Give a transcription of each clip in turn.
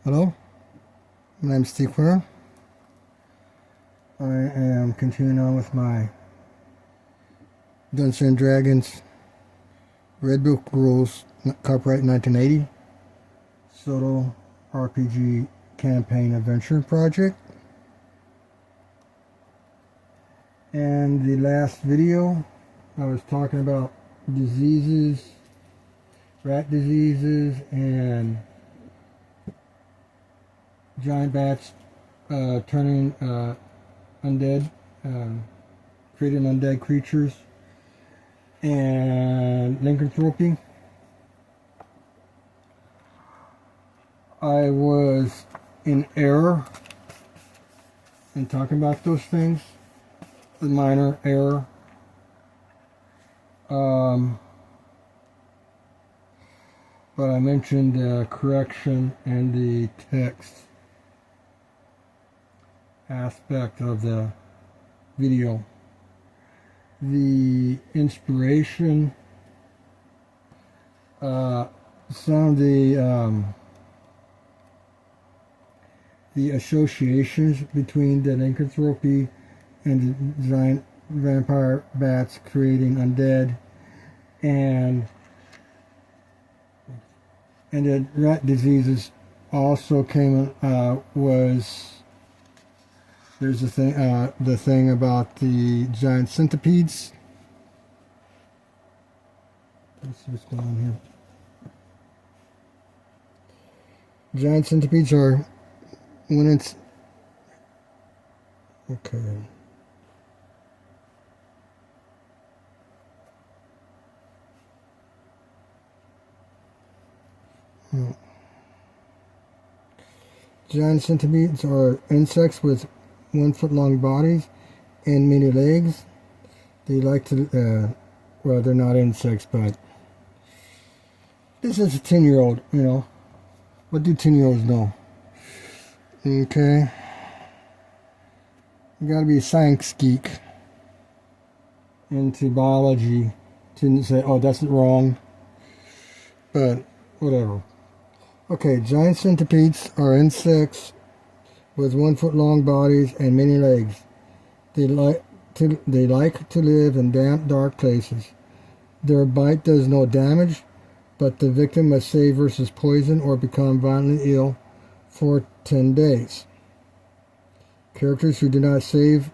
Hello, my name is STQ. I am continuing on with my Dungeons & Dragons Red Book Rules, copyright 1980, Solo RPG Campaign-Adventure project. And the last video, I was talking about diseases, rat diseases, and giant bats turning undead, creating undead creatures, and lycanthropy. I was in error in talking about those things, a minor error. But I mentioned the correction and the text aspect of the video. The inspiration, some of the associations between the lycanthropy and the giant vampire bats creating undead, and the rat diseases also came was. There's the thing about the giant centipedes. Let's see what's going on here. Giant centipedes are when it's okay. Giant centipedes are insects with 1 foot long bodies and many legs. They like to, well, they're not insects, but this is a 10-year-old, you know. What do 10-year-olds know? Okay. You gotta be a science geek into biology to say, oh, that's wrong. But, whatever. Okay, giant centipedes are insects with 1 foot long bodies and many legs. They like to live in damp, dark places. Their bite does no damage, but the victim must save versus poison or become violently ill for 10 days. Characters who do not save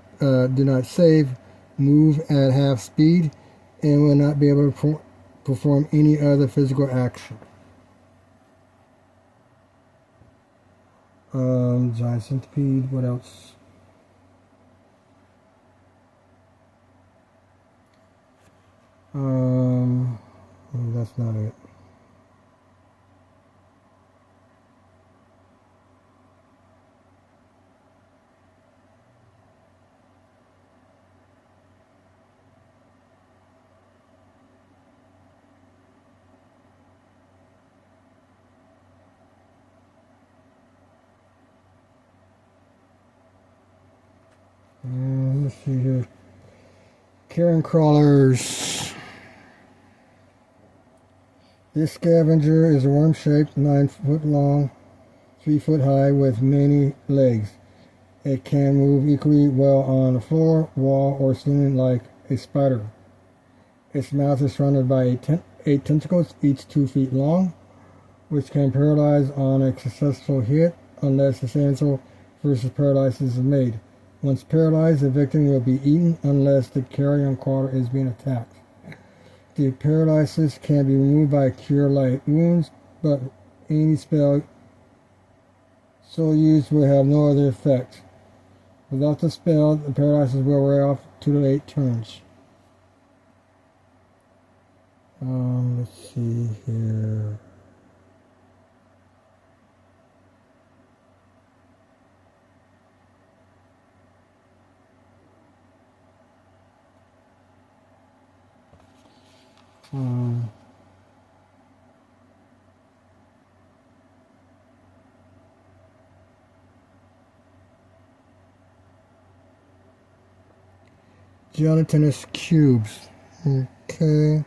move at half speed and will not be able to perform any other physical action. Giant centipede, what else? That's not it. Let's see here. Carrion crawlers. This scavenger is a worm-shaped, 9 foot long, 3 foot high, with many legs. It can move equally well on the floor, wall, or ceiling like a spider. Its mouth is surrounded by 8 tentacles, each 2 feet long, which can paralyze on a successful hit unless the sandstorm versus paralysis is made. Once paralyzed, the victim will be eaten unless the carrion crawler is being attacked. The paralysis can be removed by cure light wounds, but any spell so used will have no other effect. Without the spell, the paralysis will wear off 2 to 8 turns. Let's see here. Gelatinous cubes. Okay.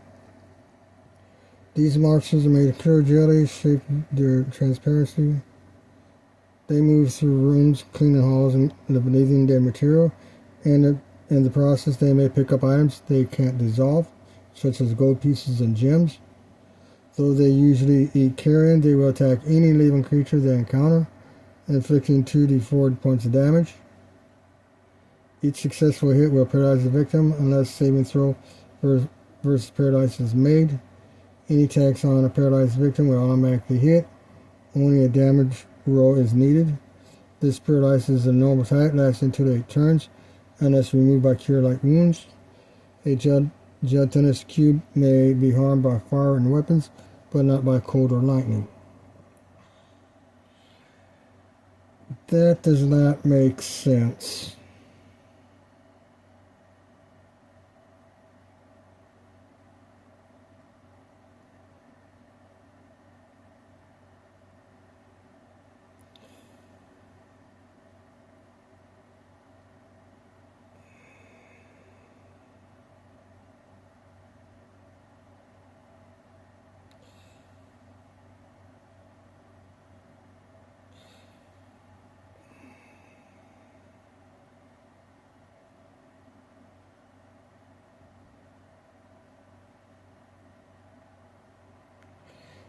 These monsters are made of pure jelly, shaped their transparency They move through rooms, cleaning halls, and eliminating dead material. And in the process, they may pick up items they can't dissolve, such as gold pieces and gems. Though they usually eat carrion, they will attack any living creature they encounter, inflicting 2d4 points of damage. Each successful hit will paralyze the victim unless saving throw versus paralyze is made. Any attacks on a paralyzed victim will automatically hit. Only a damage roll is needed. This paralysis is a normal type, lasting 2 to 8 turns, unless removed by cure-like wounds. A gelatinous cube may be harmed by fire and weapons, but not by cold or lightning. That does not make sense.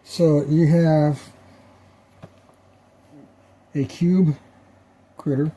So you have a cube critter.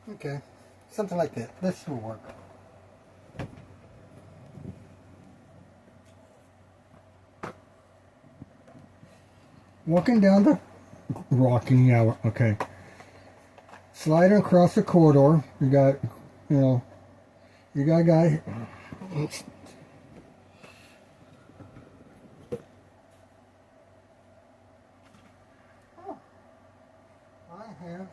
Okay, something like that. This will work. Walking down the rocking hour. Okay. Sliding across the corridor. You got, you got a guy. Oh, I have.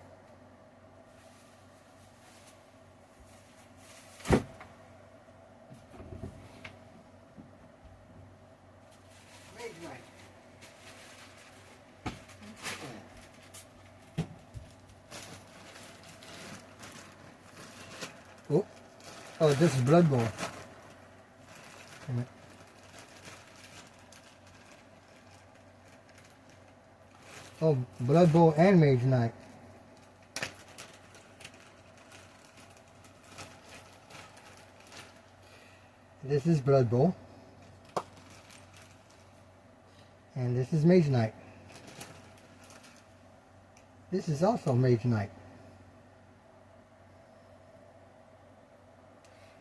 Oh, this is Blood Bowl. Oh, Blood Bowl and Mage Knight. This is Blood Bowl. And this is Mage Knight. This is also Mage Knight.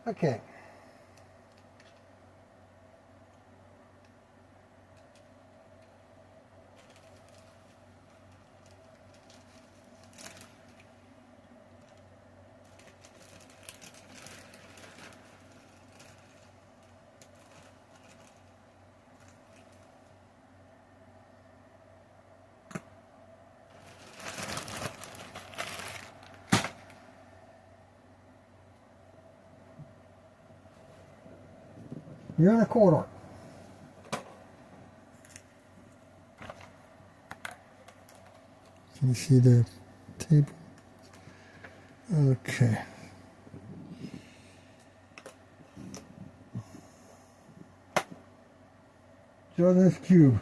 Okay. You're in a corridor. Can you see the table? Okay. Jordan's cube,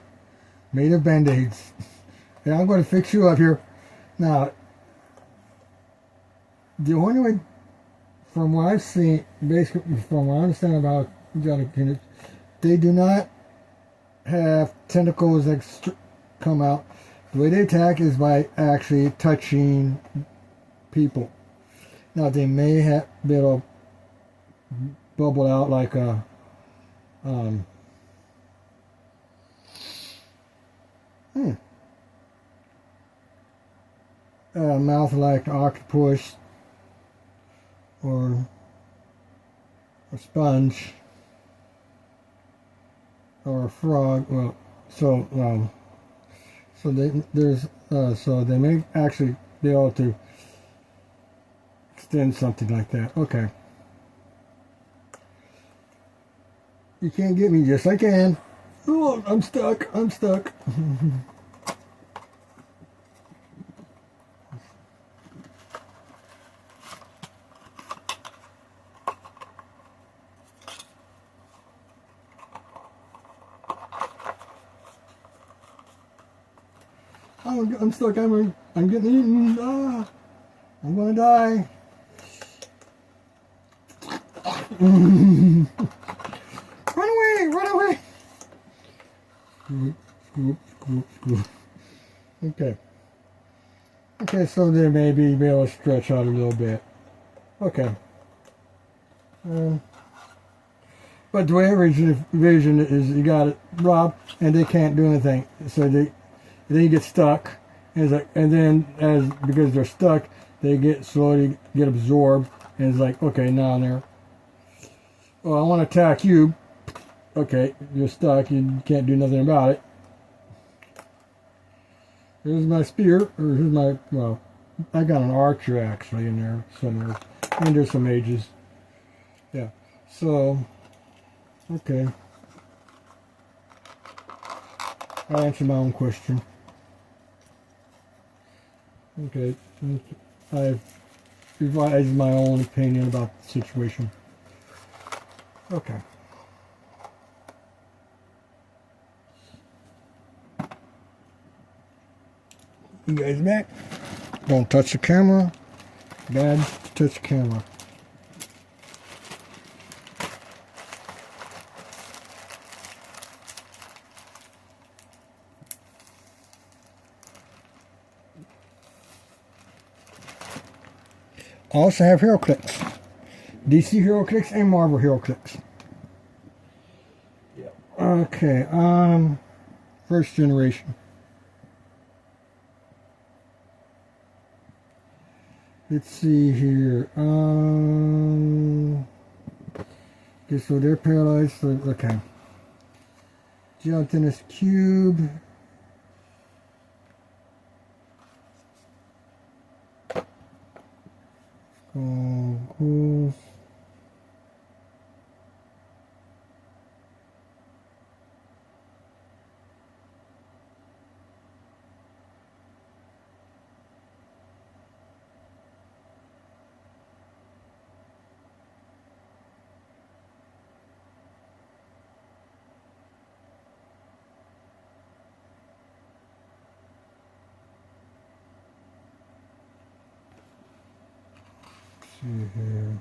made of band-aids. Yeah, I'm going to fix you up here. Now, the only way, from what I've seen, basically from what I understand about jellyfish, they do not have tentacles that come out. The way they attack is by actually touching people. Now they may have be able to bubble out like a mouth like an octopus or a sponge or a frog. Well, so they may actually be able to extend something like that. Okay. You can't get me. Yes, I can. Oh, I'm stuck. I'm stuck. I'm stuck. I'm getting eaten. Ah, I'm gonna die. Run away! Run away! Okay. Okay, so they may be able to stretch out a little bit. Okay. But the way I vision it is you got it, Rob, and they can't do anything. So then you get stuck, and then because they're stuck, they slowly get absorbed, and it's like, okay, now they're, well, I want to attack you. Okay, you're stuck. You can't do nothing about it. Here's my spear, or here's my, well, I got an archer actually in there somewhere, and there's some mages. Yeah, so, okay. I answered my own question. Okay, I've revised my own opinion about the situation. Okay. You guys back? Don't touch the camera. Bad to touch the camera. I also have hero clicks. DC hero clicks and Marvel hero clicks. Yeah. Okay, first generation. Let's see here. Okay, so they're paralyzed. So, okay. Gelatinous cube. Ghouls. See here.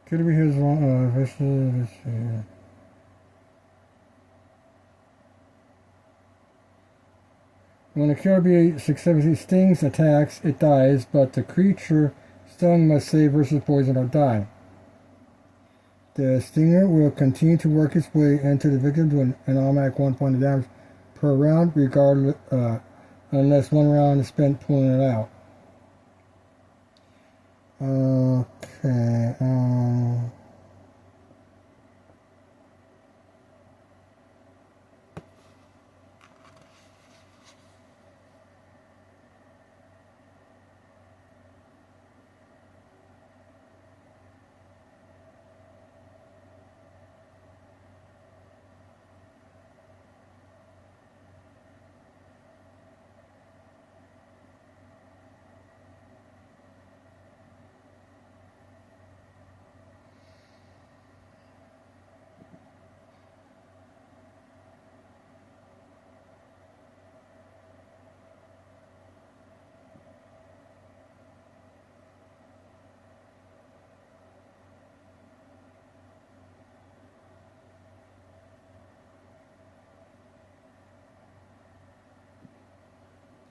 Could be his one. Let's see. When a killer successfully stings, attacks, it dies, but the creature stung must save versus poison or die. The stinger will continue to work its way into the victim to an automatic 1 point of damage per round, regardless, unless 1 round is spent pulling it out. Okay.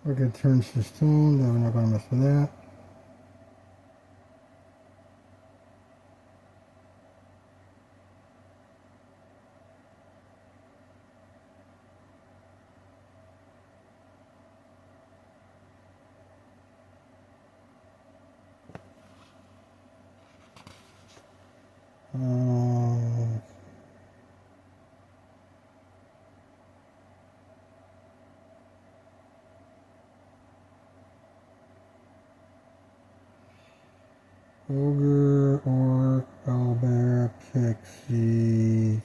Okay, turns to stone. No, we're not going to mess with that. Ogre, Orc, Owlbear, Pixie.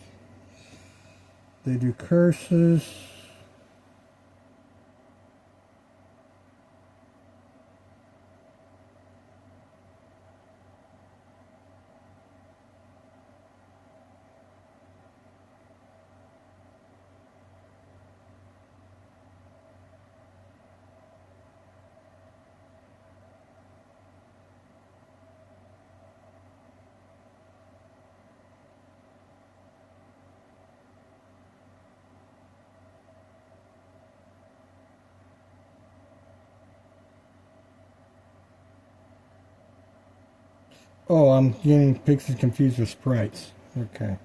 They do curses. Oh, I'm getting pixies confused with sprites. Okay.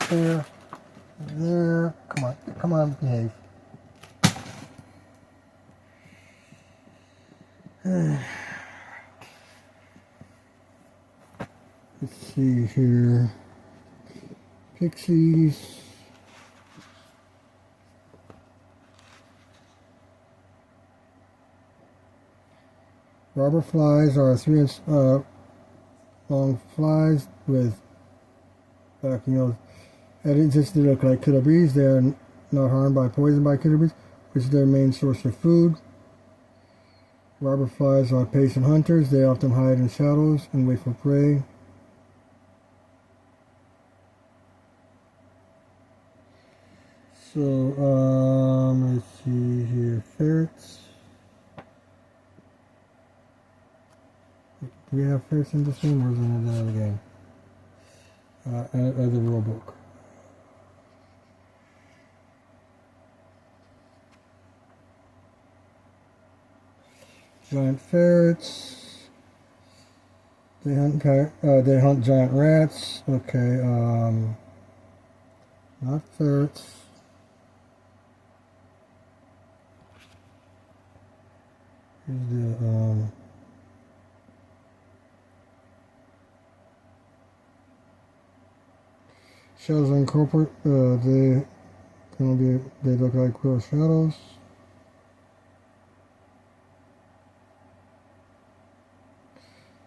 There. There. Come on. Come on, behave. Let's see here. Pixies. Robber flies are 3-inch long flies with at exists they look like killer bees. They are not harmed by poison by killer bees, which is their main source of food. Robber flies are patient hunters. They often hide in shadows and wait for prey. So, let's see here. Ferrets. Do we have ferrets in this game, or is it in another game? As a rule book. Giant ferrets. They hunt giant rats. Okay, not ferrets. Here's the shadows are incorporate. They look like real shadows.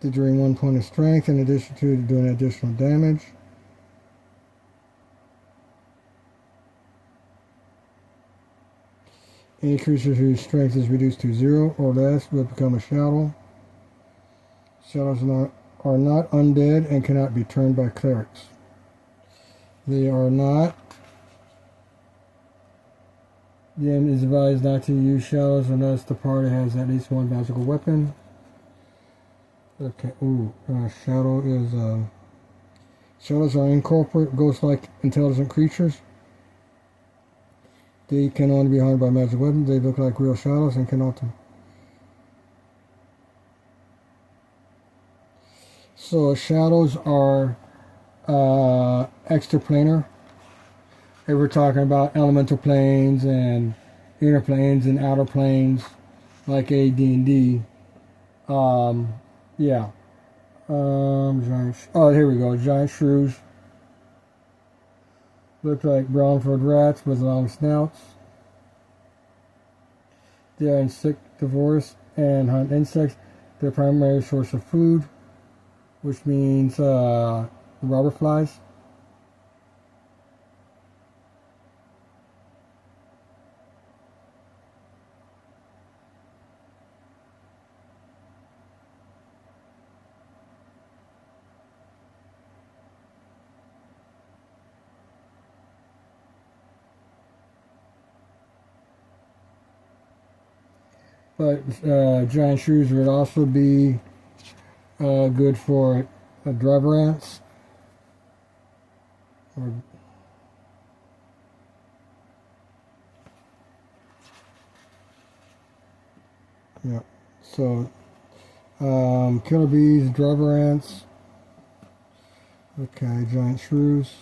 They drain 1 point of strength in addition to doing additional damage. Any creature whose strength is reduced to 0 or less will become a shadow. Shadows are not undead and cannot be turned by clerics. They are not. The DM is advised not to use shadows unless the party has at least one magical weapon. Okay, shadow is, shadows are incorporate, ghost-like intelligent creatures. They can only be harmed by magic weapons. They look like real shadows and cannot. So shadows are extraplanar. If we're talking about elemental planes and inner planes and outer planes, like AD&D. Yeah. Here we go. Giant shrews. Look like brown-furred rats with long snouts. They are insectivorous and hunt insects. Their primary source of food, which means robber flies. but giant shrews would also be good for driver ants. Or, yeah. So killer bees, driver ants. Okay, giant shrews.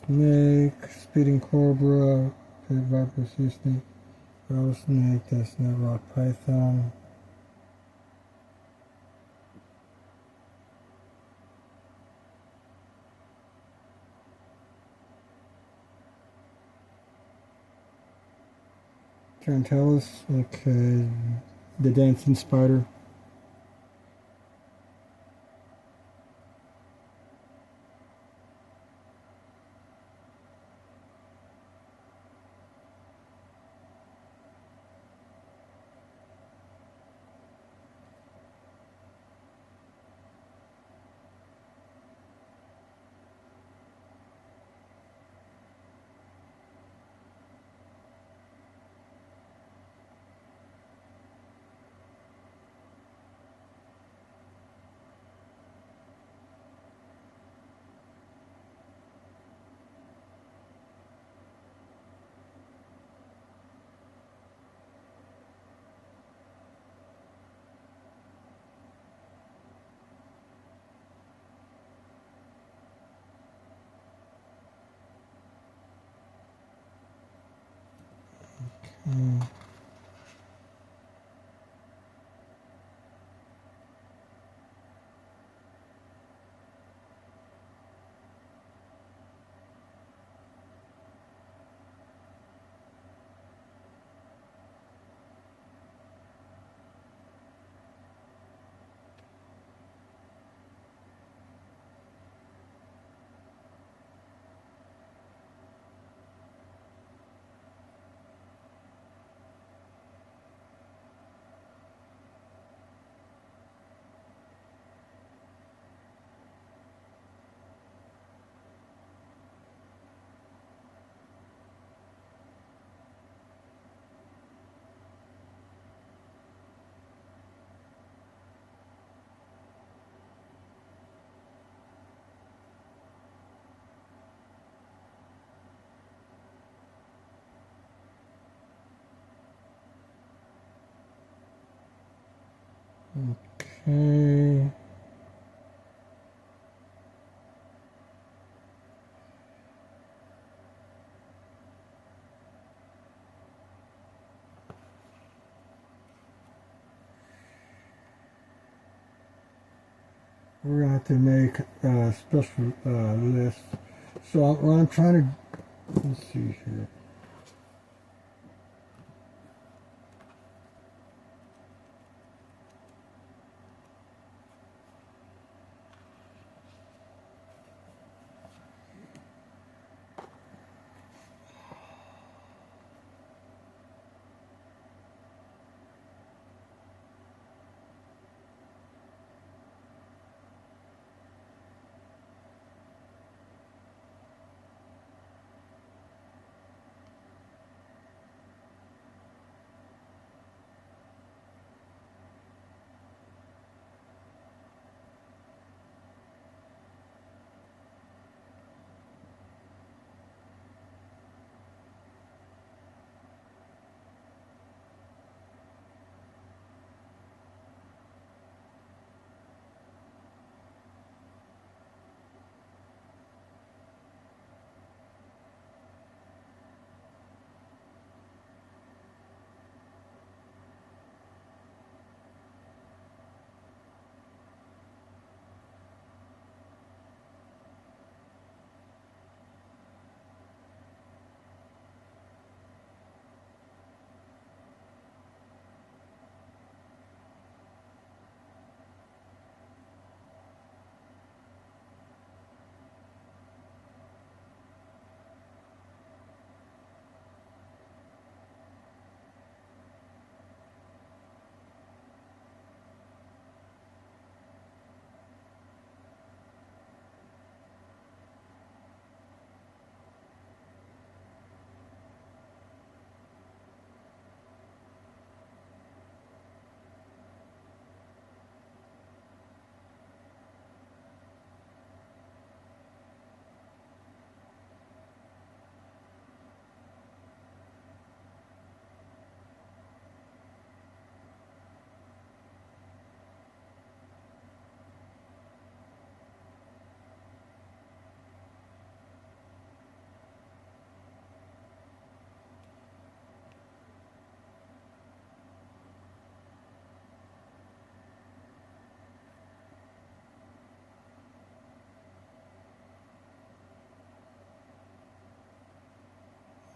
Snake, spitting cobra, pit viper, sea snake, rattlesnake, that's not rock python. Tarantulas, okay, the dancing spider. Mm. Okay. We're going to have to make a special list. So what I'm trying to, let's see here.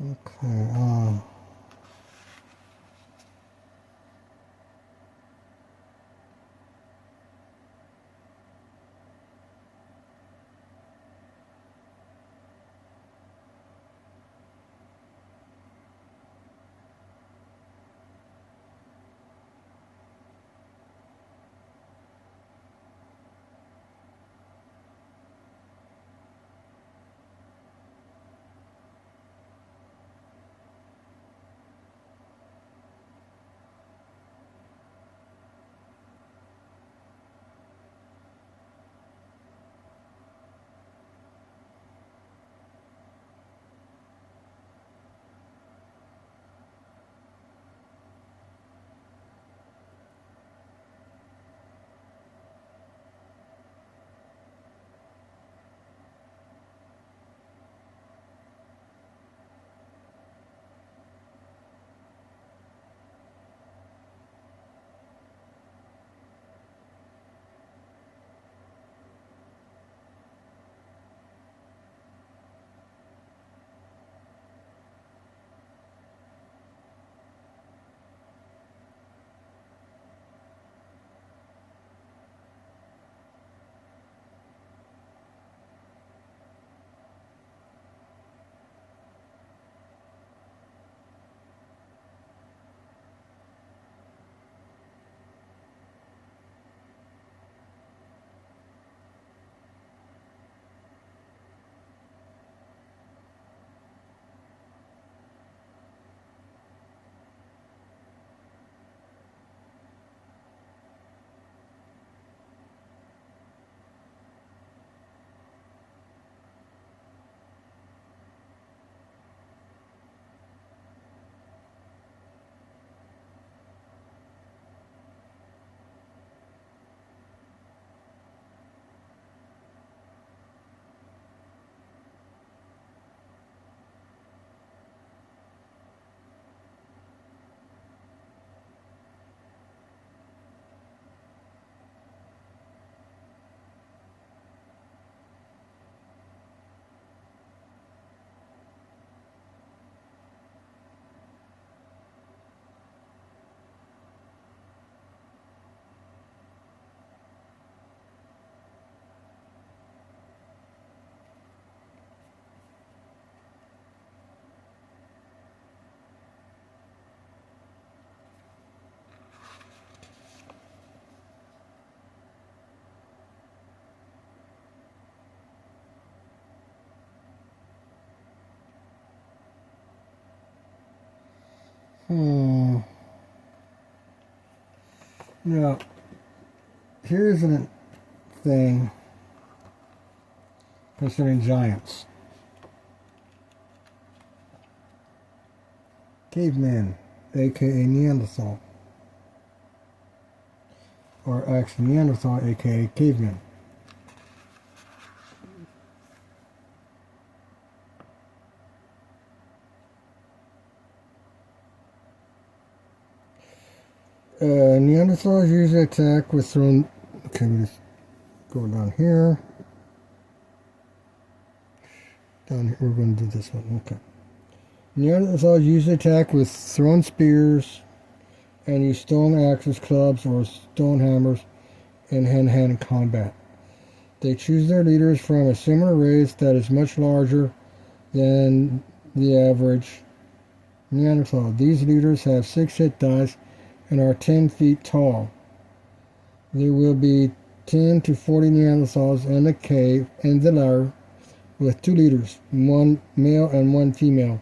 Okay, Now, here's a thing concerning giants. Cavemen, aka Neanderthal. Or actually Neanderthal, aka cavemen. Neanderthals usually attack with thrown. Okay, we just go down here. Down here, we're going to do this one. Okay. Neanderthals usually attack with thrown spears and use stone axes, clubs, or stone hammers in hand-to-hand combat. They choose their leaders from a similar race that is much larger than the average Neanderthal. These leaders have 6 hit dice and are 10 feet tall. There will be 10 to 40 Neanderthals in the cave in the lair with 2 leaders, 1 male and 1 female.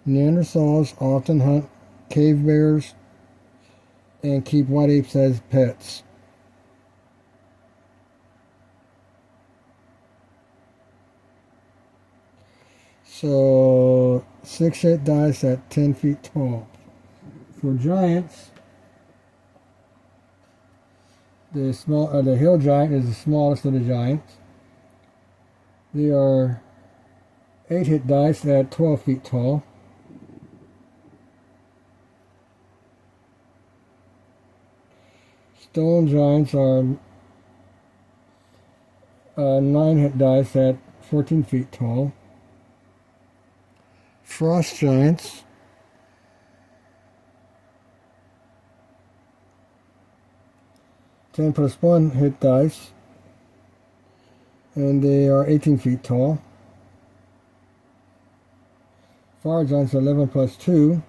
Neanderthals often hunt cave bears and keep white apes as pets. So 6 hit dice at 10 feet tall. For giants, the hill giant is the smallest of the giants. They are 8 hit dice at 12 feet tall. Stone giants are 9 hit dice at 14 feet tall. Frost Giants. +1 hit dice, and they are 18 feet tall. Fire Giants are 11+2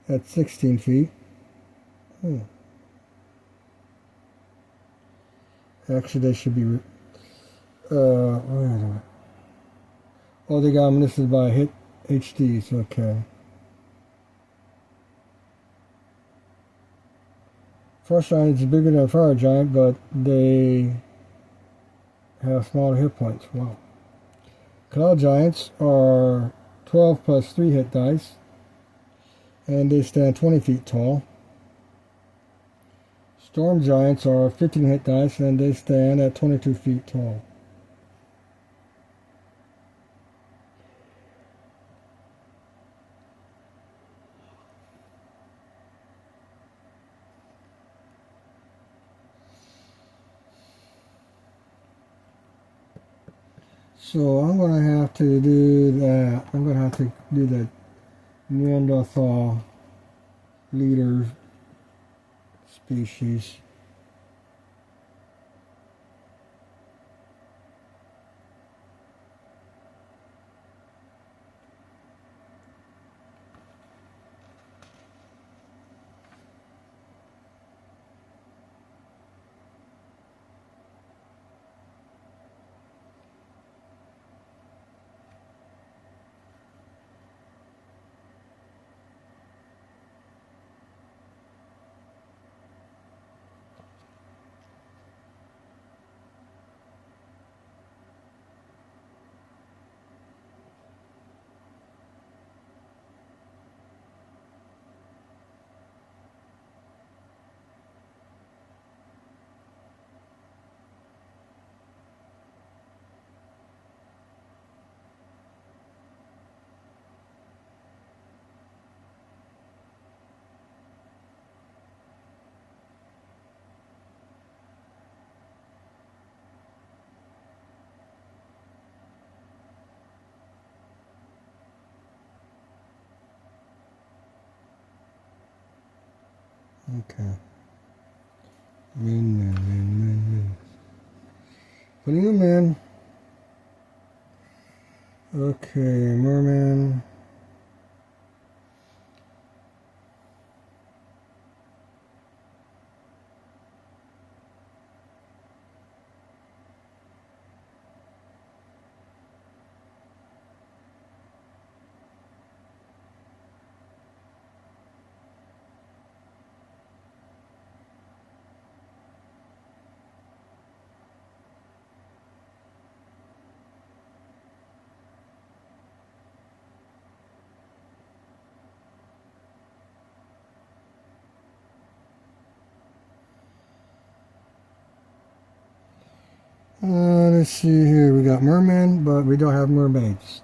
at 16 feet. Actually, they should be. Where is it? Oh, they got them listed by hit HDs. Okay. Frost Giant is bigger than Fire Giant, but they have smaller hit points. Wow. Cloud Giants are 12+3 hit dice, and they stand 20 feet tall. Storm Giants are 15 hit dice, and they stand at 22 feet tall. So I'm going to have to do that. I'm going to have to do the Neanderthal leader species. Okay. Men. Putting them in. Okay, merman. Let's see here. We got mermen, but we don't have mermaids.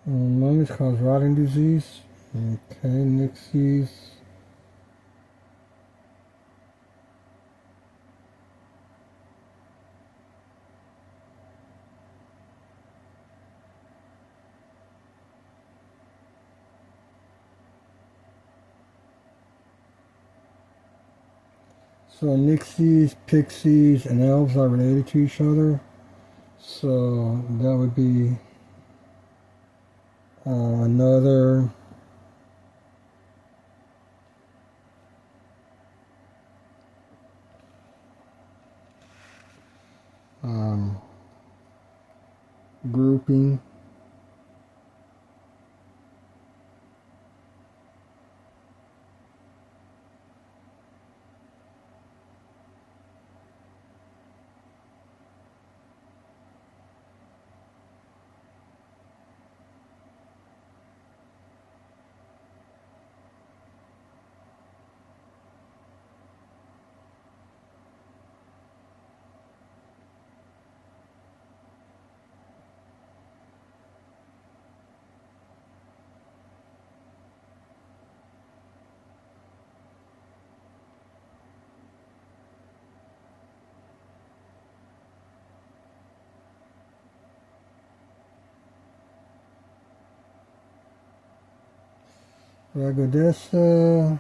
Mummies cause rotting disease. Okay, Nixies. So Nixies, Pixies, and Elves are related to each other. So that would be another grouping. Ragodessa.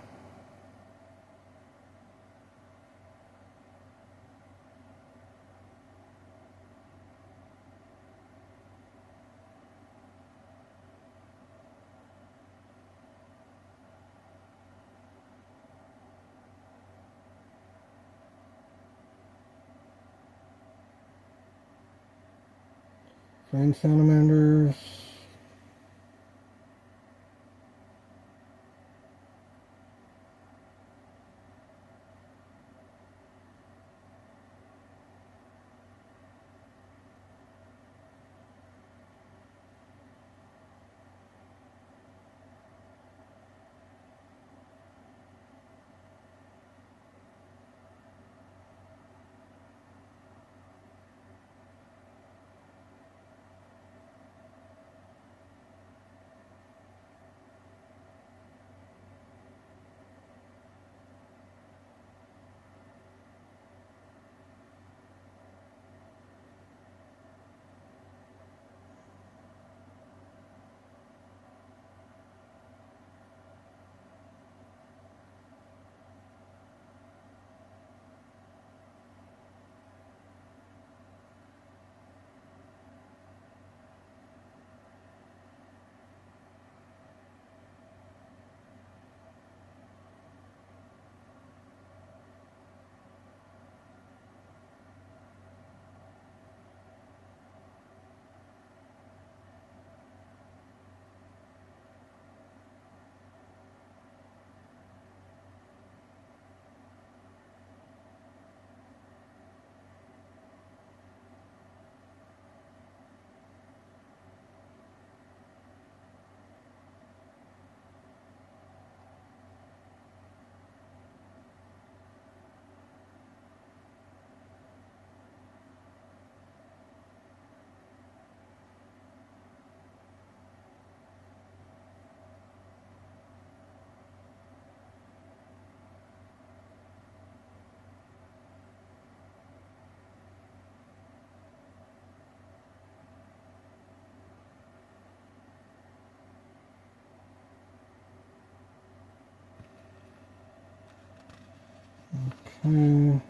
Flame salamanders. Okay.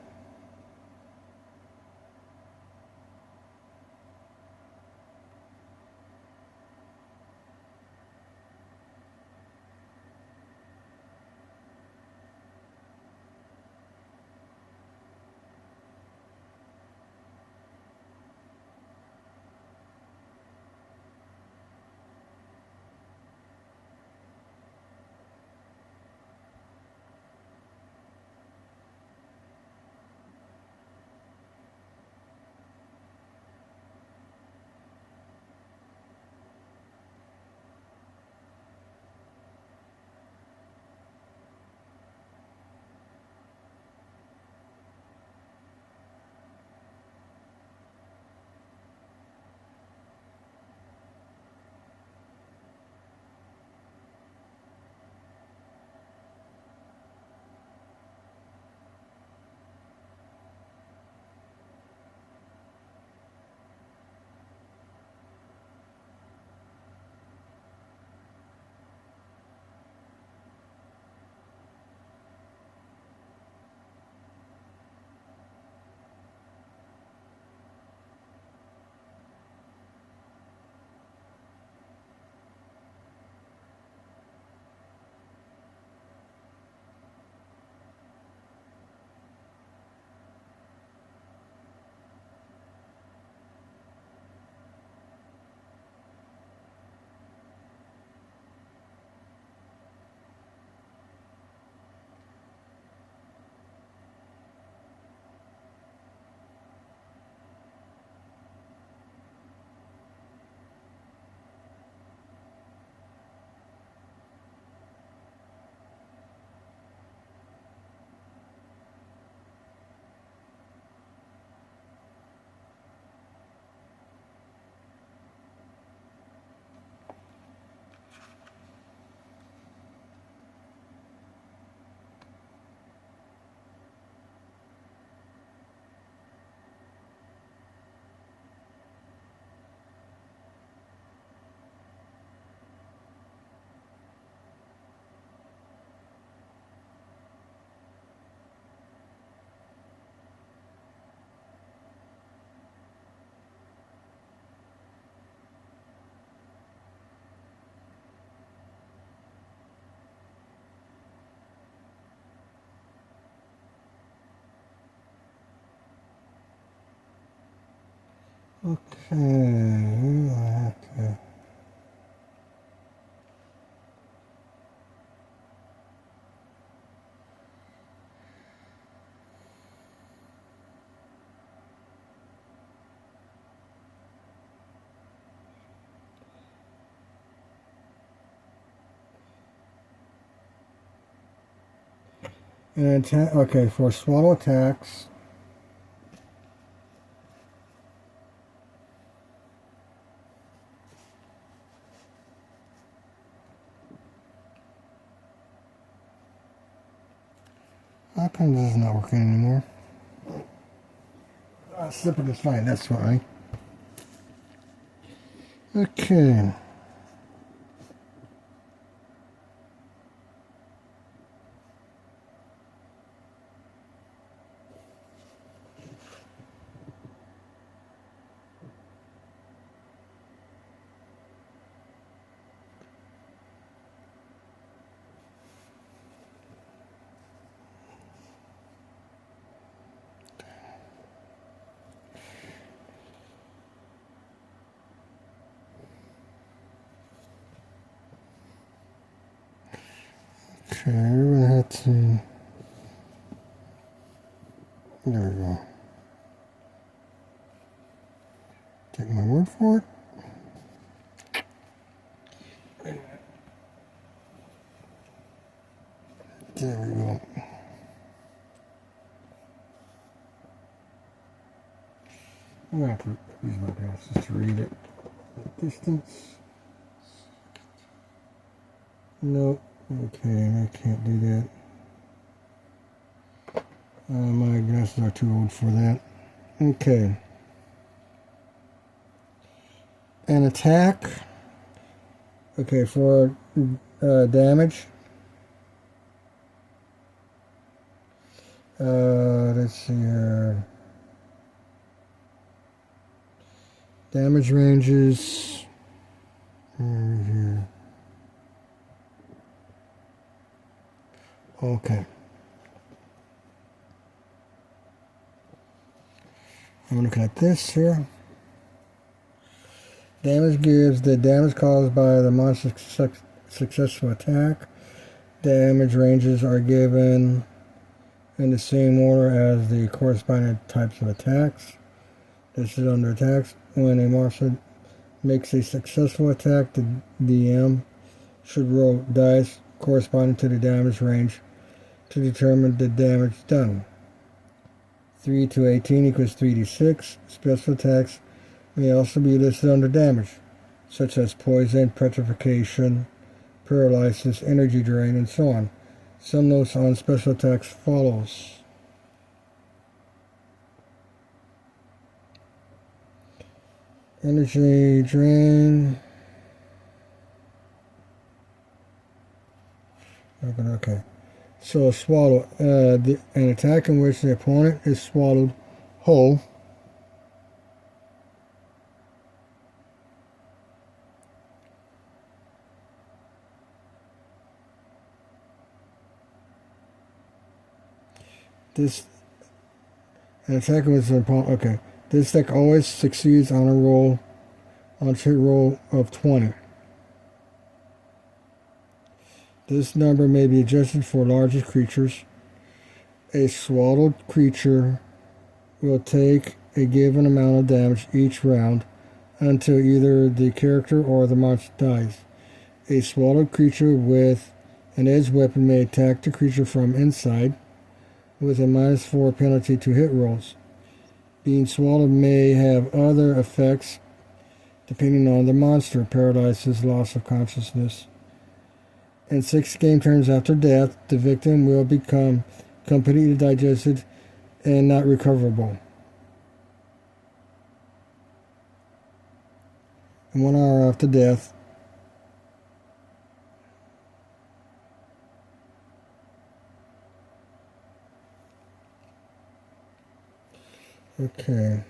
Okay, I have to. And attack. Okay, for swallow attacks. How come this is not working anymore? Slipper is fine, that's fine. Okay. Okay, we're gonna have to. There we go. Take my word for it. There we go. I'm gonna have to use my glasses to read it. Distance. Nope. Okay, I can't do that. My glasses are too old for that. Okay. An attack. Okay, for damage. Let's see here. Damage ranges. Here. Okay. I'm looking at this here. Damage gives the damage caused by the monster's successful attack. Damage ranges are given in the same order as the corresponding types of attacks. This is under attacks. When a monster makes a successful attack, the DM should roll dice corresponding to the damage range to determine the damage done. 3 to 18 equals 3d6. Special attacks may also be listed under damage, such as poison, petrification, paralysis, energy drain, and so on. Some notes on special attacks follows. Energy drain. Okay. So a swallow, an attack in which the opponent is swallowed whole. An attack in which the opponent. Okay. This deck always succeeds on a hit roll of 20. This number may be adjusted for larger creatures. A swallowed creature will take a given amount of damage each round until either the character or the monster dies. A swallowed creature with an edged weapon may attack the creature from inside with a -4 penalty to hit rolls. Being swallowed may have other effects depending on the monster: paralysis, loss of consciousness. In 6 game turns after death, the victim will become completely digested and not recoverable. In 1 hour after death, okay.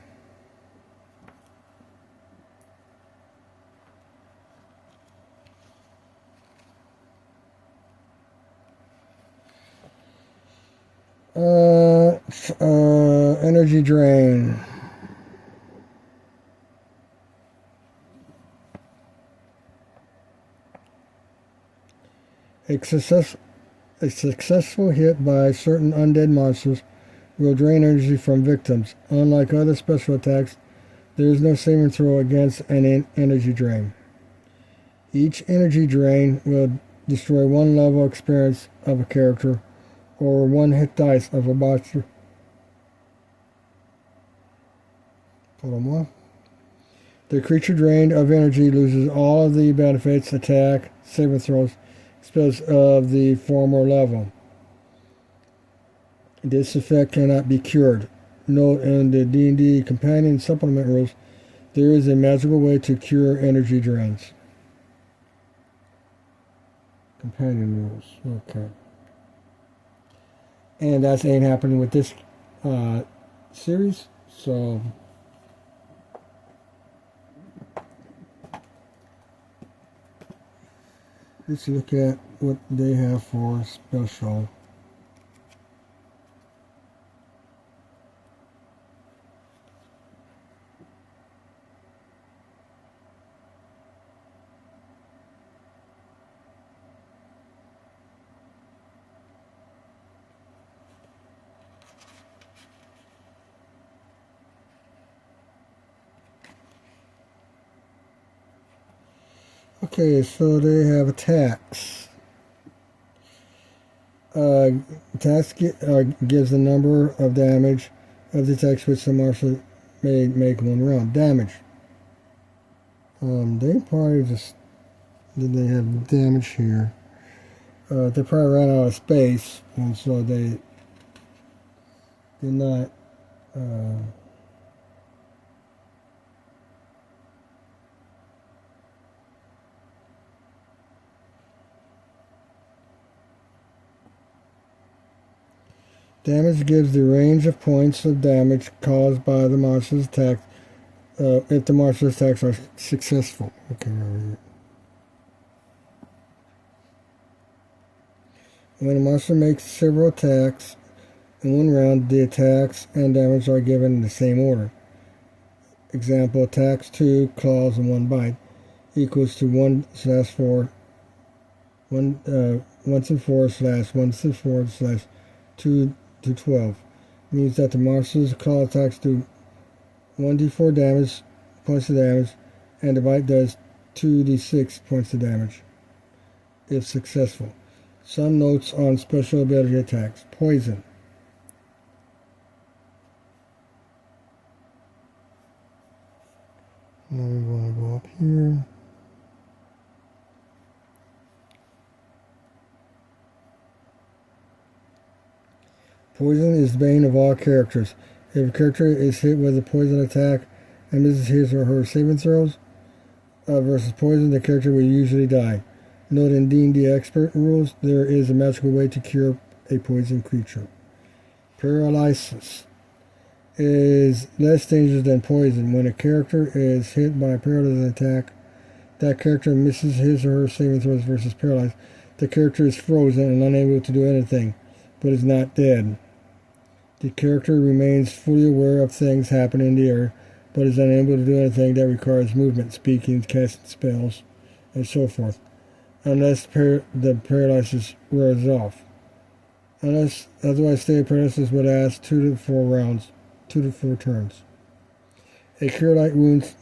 Energy drain. A successful hit by certain undead monsters will drain energy from victims. Unlike other special attacks, there is no saving throw against an energy drain. Each energy drain will destroy one level experience of a character or one hit dice of a monster. The creature drained of energy loses all of the benefits, attack, saving throws, spells of the former level. This effect cannot be cured. Note in the D&D Companion Supplement rules, there is a magical way to cure energy drains. Companion rules, okay. And that ain't happening with this series, so let's look at what they have for special. Okay, so they have attacks. Attacks gives the number of damage of the attacks which the monster may make one round. Damage. They probably just did they have damage here. They probably ran out of space, and so they did not. Damage gives the range of points of damage caused by the monster's attack if the monster's attacks are successful. Okay, right here. When a monster makes several attacks in one round, the attacks and damage are given in the same order. Example, attacks 2 claws and 1 bite equals to 1/4 1/4/1/4/2 to 12. Means that the monster's claw attacks do 1d4 damage, points of damage, and the bite does 2d6 points of damage, if successful. Some notes on special ability attacks. Poison. Now we want to go up here. Poison is the bane of all characters. If a character is hit with a poison attack and misses his or her saving throws versus poison, the character will usually die. Note in D&D expert rules, there is a magical way to cure a poison creature. Paralysis is less dangerous than poison. When a character is hit by a paralyzing attack, that character misses his or her saving throws versus paralyzed. The character is frozen and unable to do anything, but is not dead. The character remains fully aware of things happening in the air, but is unable to do anything that requires movement, speaking, casting spells, and so forth, unless the paralysis wears off. Unless otherwise stated, paralysis would last 2 to 4 turns. A Cure Light Wounds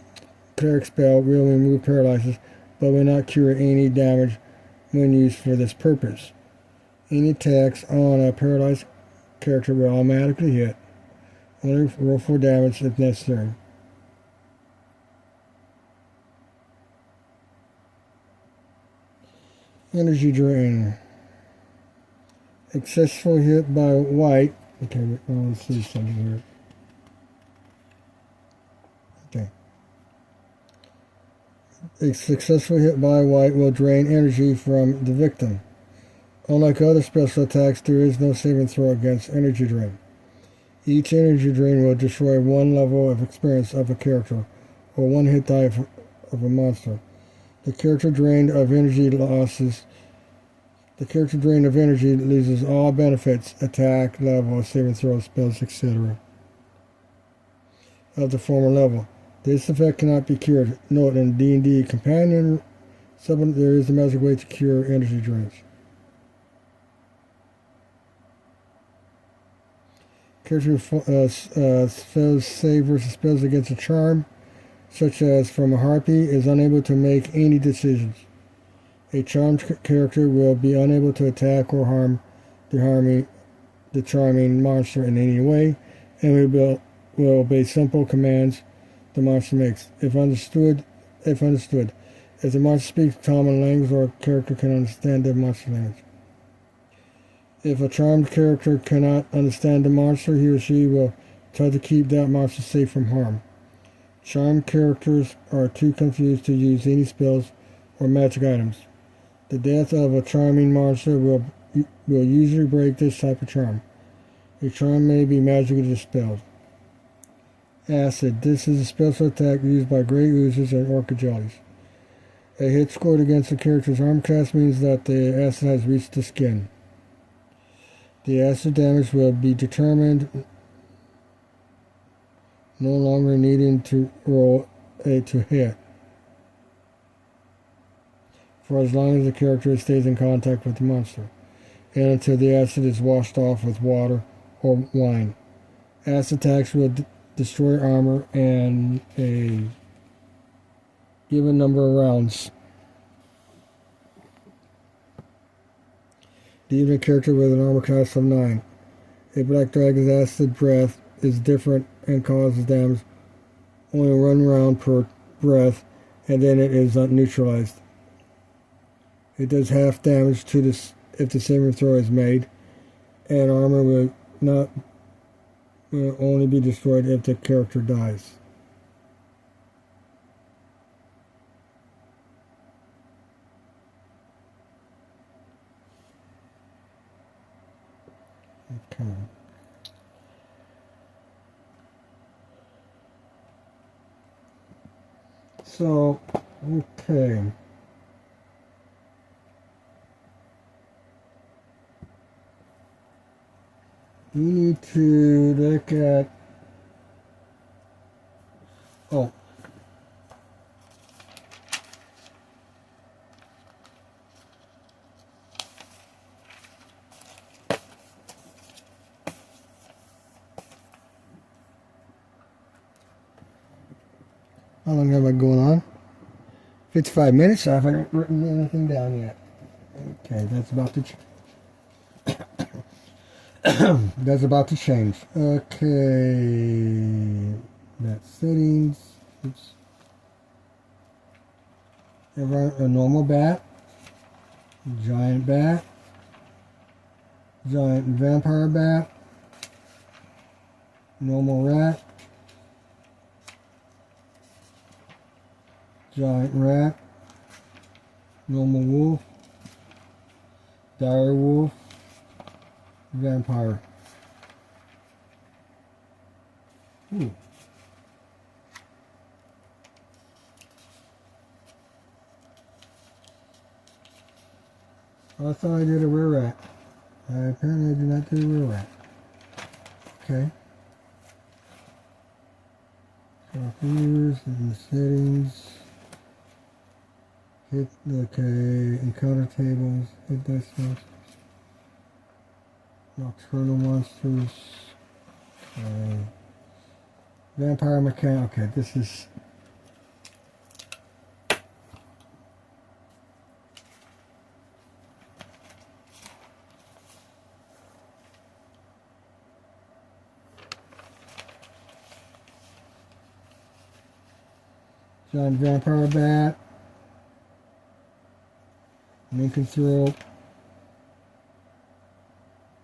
cleric spell will remove paralysis, but will not cure any damage when used for this purpose. Any attacks on a paralyzed character will automatically hit. Only roll for damage if necessary. Energy drain. Successful hit by white. Okay, let's see something here. Okay. A successful hit by white will drain energy from the victim. Unlike other special attacks, there is no saving throw against energy drain. Each energy drain will destroy one level of experience of a character, or one hit die of a monster. The character drained of energy loses all benefits, attack, level, saving throw, spells, etc. of the former level. This effect cannot be cured. Note in D&D Companion, there is a magic way to cure energy drains. Character spells save versus spells against a charm, such as from a harpy, is unable to make any decisions. A charmed character will be unable to attack or harm the charming monster in any way, and will obey simple commands the monster makes. If understood, if the monster speaks common language or a character can understand the monster language. If a charmed character cannot understand the monster, he or she will try to keep that monster safe from harm. Charmed characters are too confused to use any spells or magic items. The death of a charming monster will usually break this type of charm. A charm may be magically dispelled. Acid. This is a special attack used by Grey Oozes and Orca Jellies. A hit scored against the character's arm class means that the acid has reached the skin. The acid damage will be determined, no longer needing to roll to hit, for as long as the character stays in contact with the monster, and until the acid is washed off with water or wine. Acid attacks will destroy armor and a given number of rounds. Even a character with an armor class of 9. A black dragon's acid breath is different and causes damage only 1 round per breath, and then it is neutralized. It does half damage to this if the saving throw is made, and armor will only be destroyed if the character dies. Okay. So, okay. We need to look at, oh, how long have I going on? 55 minutes. I haven't written anything down yet. Okay, that's about to that's about to change. Okay, that's settings. Oops. A normal bat, giant bat, giant vampire bat, normal rat, giant rat, normal wolf, dire wolf, vampire. Ooh. I thought I did a WERERAT. Apparently I did not do a WERERAT. Okay. So here's in the settings. Hit, okay, encounter tables, hit dice monsters. Nocturnal monsters. Okay. Vampire mechanic. Okay, this is. Giant vampire bat. Lycanthrope.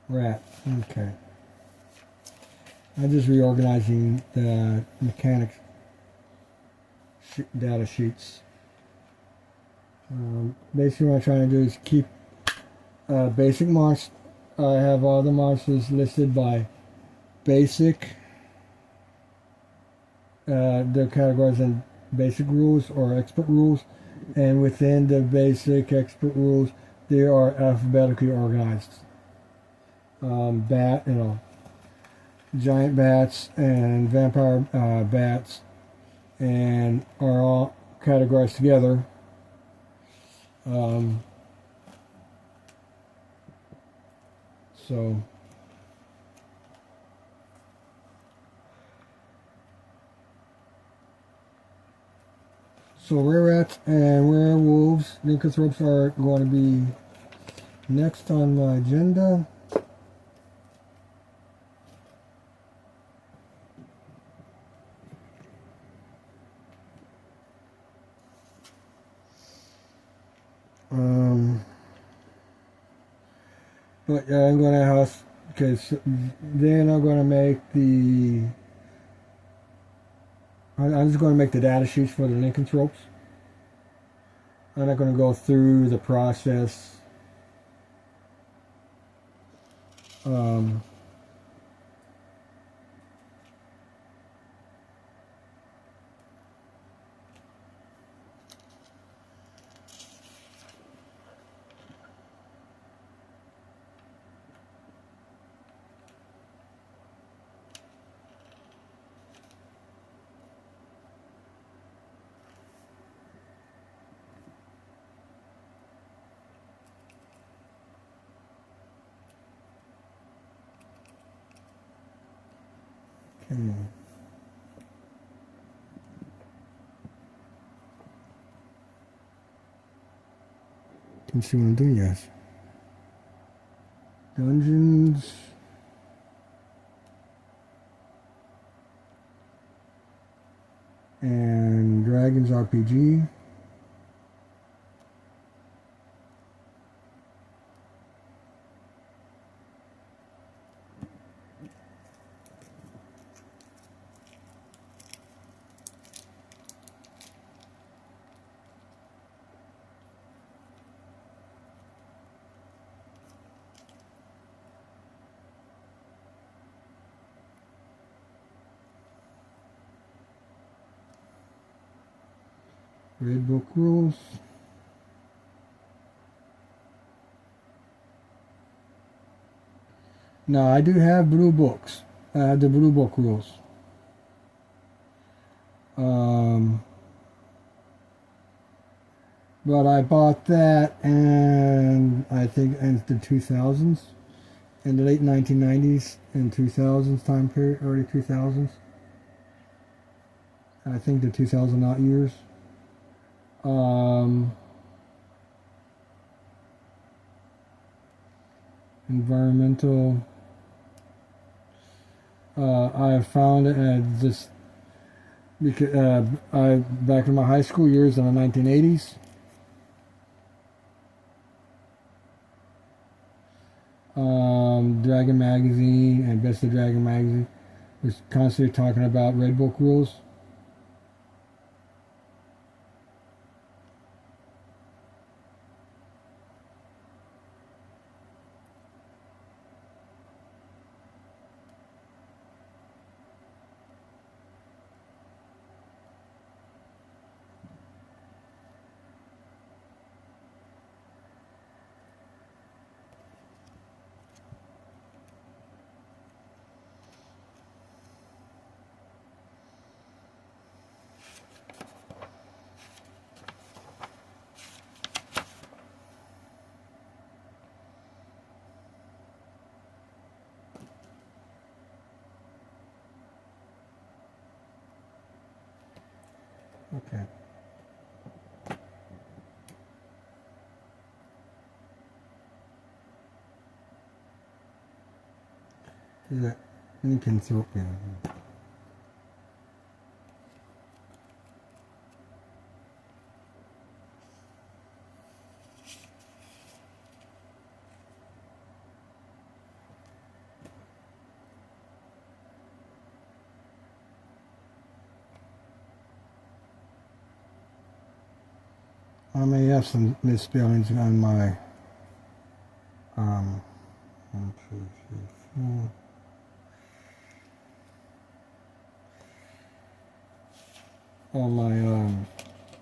Rat. Okay. I'm just reorganizing the mechanics data sheets. Basically what I'm trying to do is keep basic monsters. I have all the monsters listed by basic. They're categorized in basic rules or expert rules, and within the basic expert rules they are alphabetically organized. Bat, giant bats and vampire bats, and are all categorized together. So So WERERAT and werewolves, lycanthropes are going to be next on my agenda. But yeah, I'm going to have, because then I'm going to make I'm just going to make the data sheets for the lycanthropes. I'm not going to go through the process. Okay. Can you see what I'm doing? Yes. Dungeons. And Dragons RPG. Red Book rules. No, I do have blue books. I have the blue book rules. But I bought that, and I think in the 2000s, in the late 1990s and 2000s time period, early 2000s. I think the 2000 odd years. Environmental. I found it at this because back in my high school years in the 1980s. Dragon Magazine and Best of Dragon Magazine was constantly talking about Red Book rules. Okay. Is that Lycanthrope? I may have some misspellings on my 1, 2, 3, 4. On my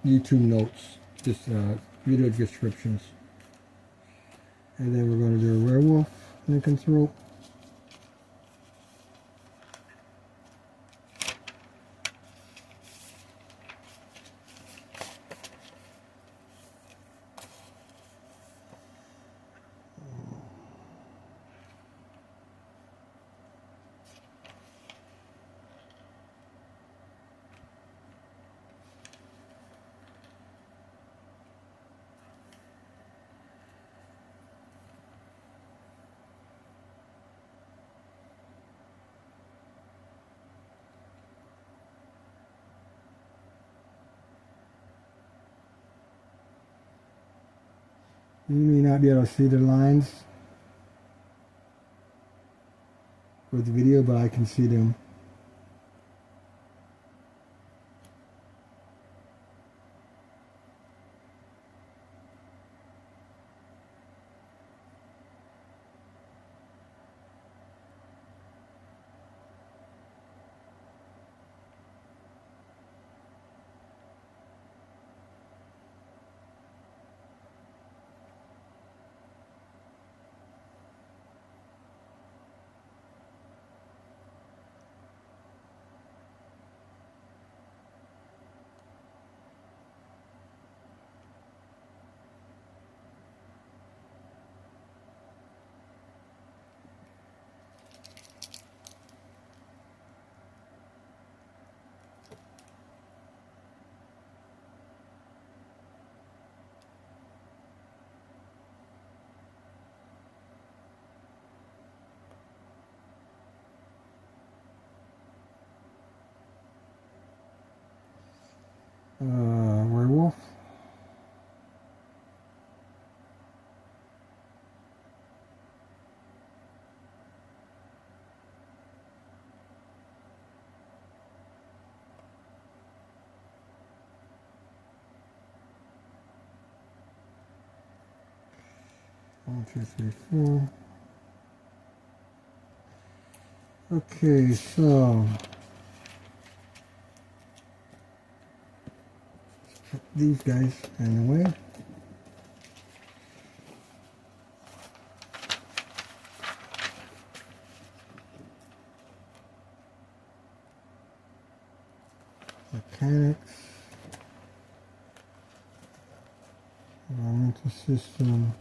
YouTube notes, just video descriptions. And then we're going to do a werewolf lycanthrope. You may not be able to see the lines with the video, but I can see them. Werewolf. One, two, three, four. Okay, so put these guys in the way. Mechanics. Environmental system.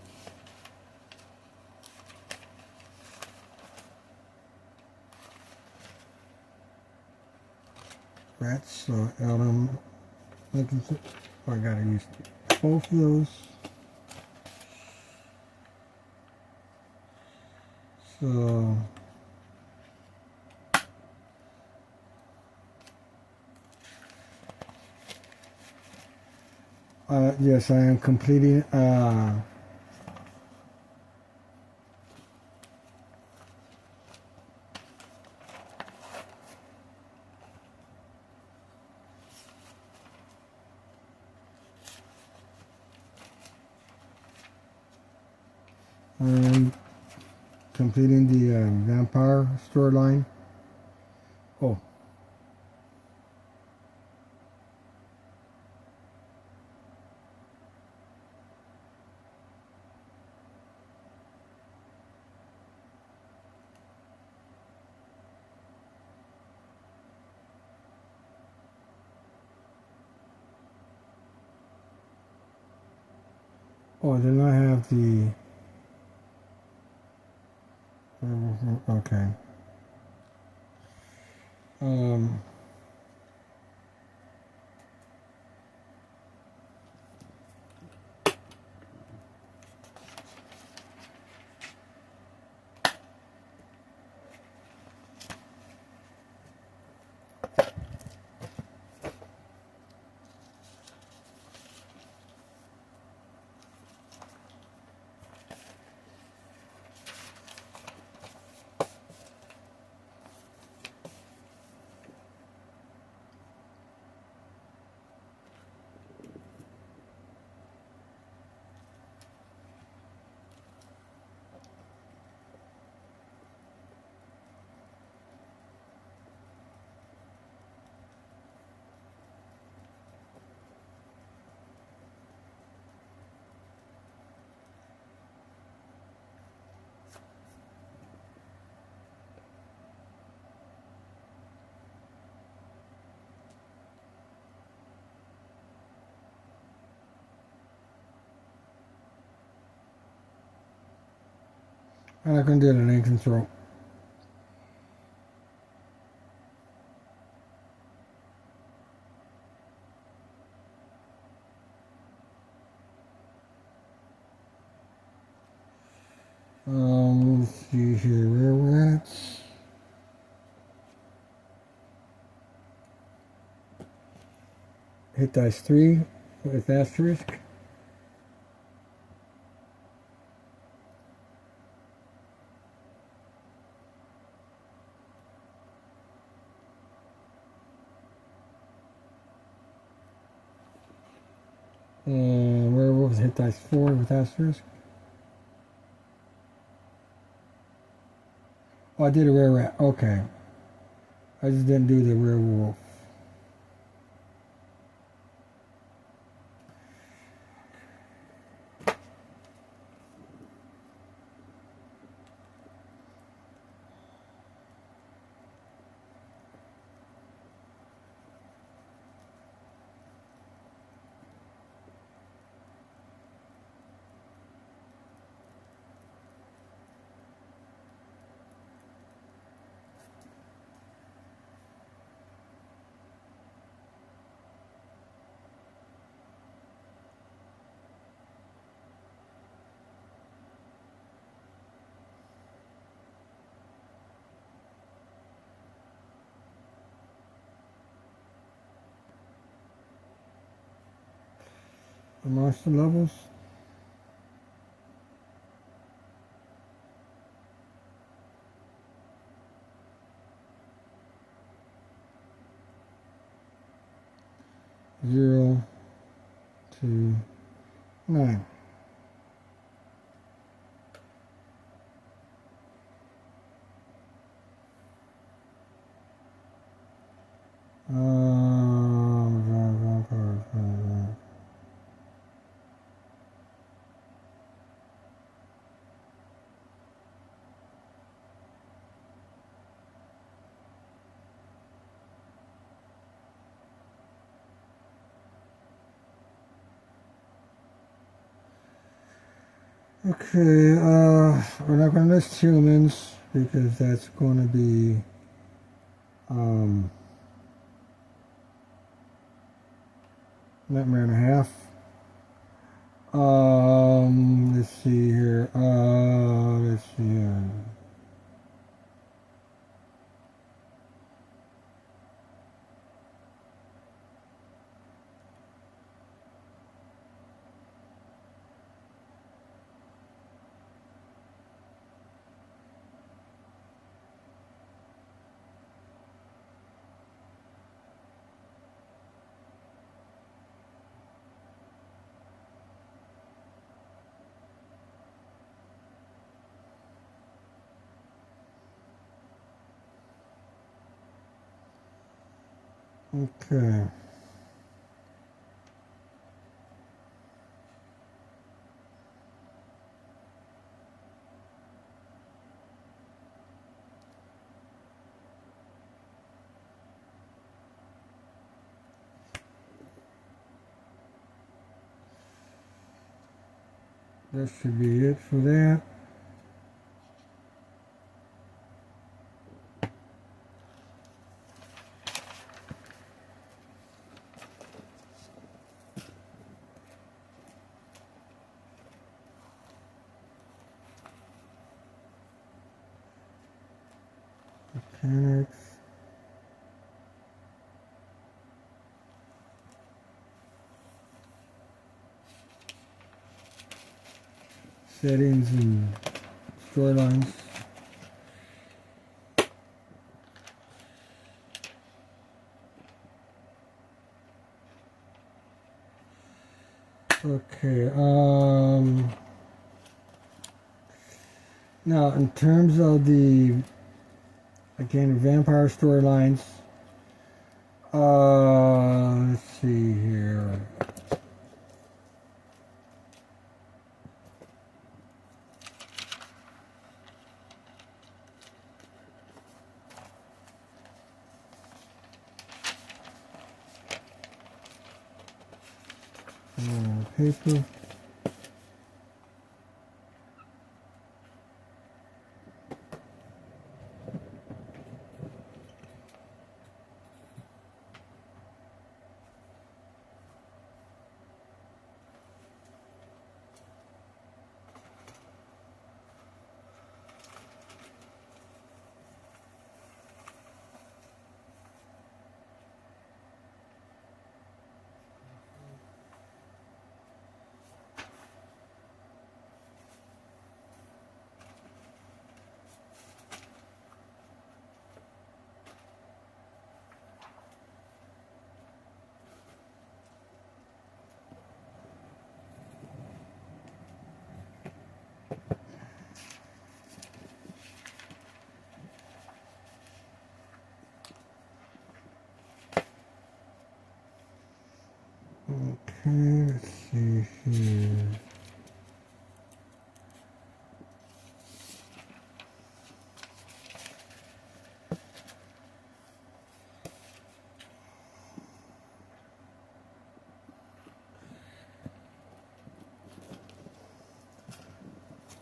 Rats, so LM, I gotta use both of those. So, yes, I am completing, I'm completing the vampire storyline. Oh. Oh, then I have the... Okay. And I can do the Lycanthrope. Let's see here, WERERAT. Hit dice 3 with asterisk. And werewolves hit dice 4 with asterisk. Oh, I did a WERERAT. Okay. I just didn't do the werewolf. The monster levels. Zero to 9. Okay, we're not going to list humans because that's going to be nightmare and a half. Let's see here. Let's see here. Okay. That should be it for that. Mechanics. Settings and storylines. Okay, now in terms of the, again, vampire storylines, let's see here. Paper. let's see here.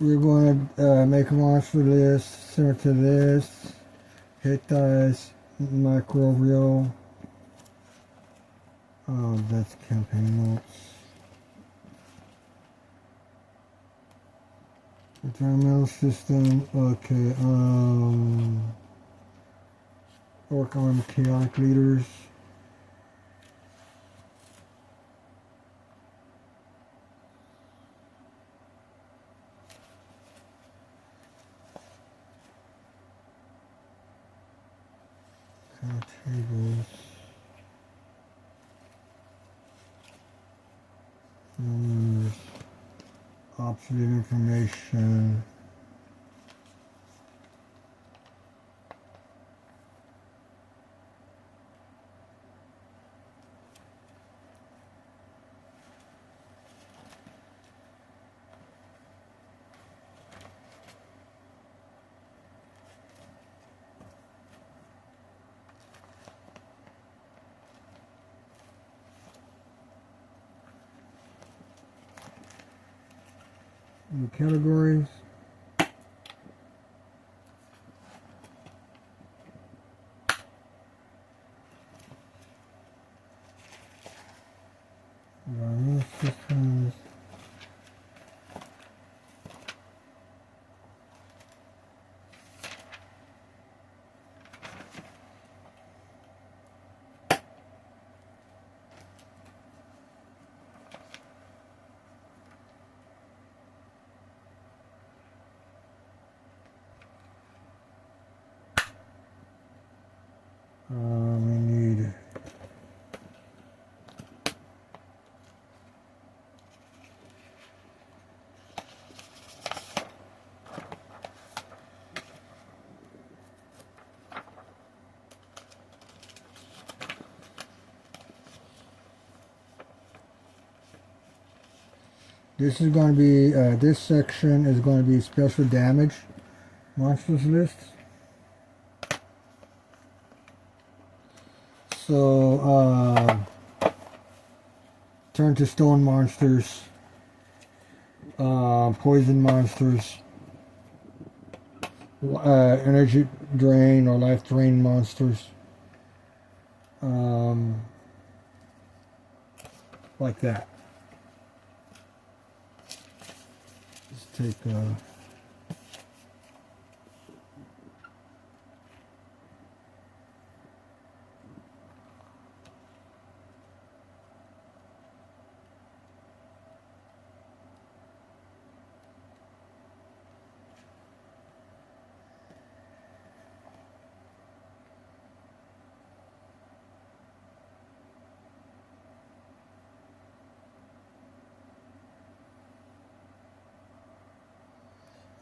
We're going to make a monster list similar to this. Hit dice, microbial. That's campaign notes. Environmental system. Okay. Work on chaotic leaders. Tables. Numbers. Obsolete information. New categories. Environmental systems. We need this is going to be this section is going to be special damage monsters list. So turn to stone monsters, poison monsters, energy drain or life drain monsters, like that. Let's take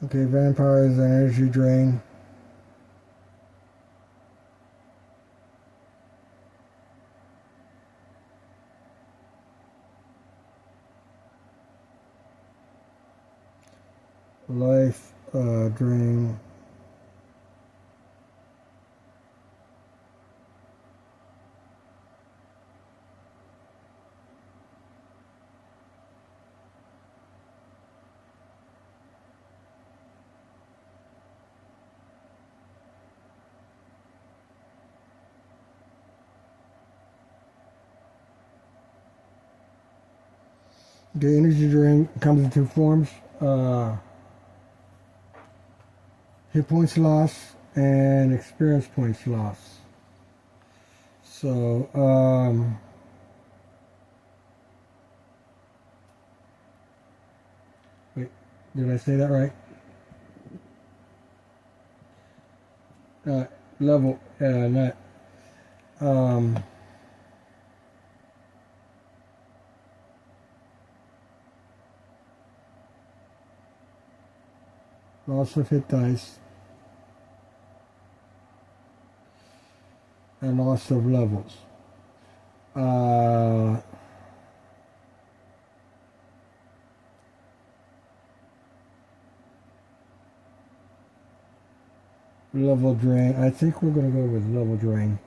okay, vampire is an energy drain. Life drain. The energy drain comes in two forms. Hit points loss and experience points loss. So, wait, did I say that right? Level, not, loss of hit dice and loss of levels. Level drain. I think we're going to go with level drain.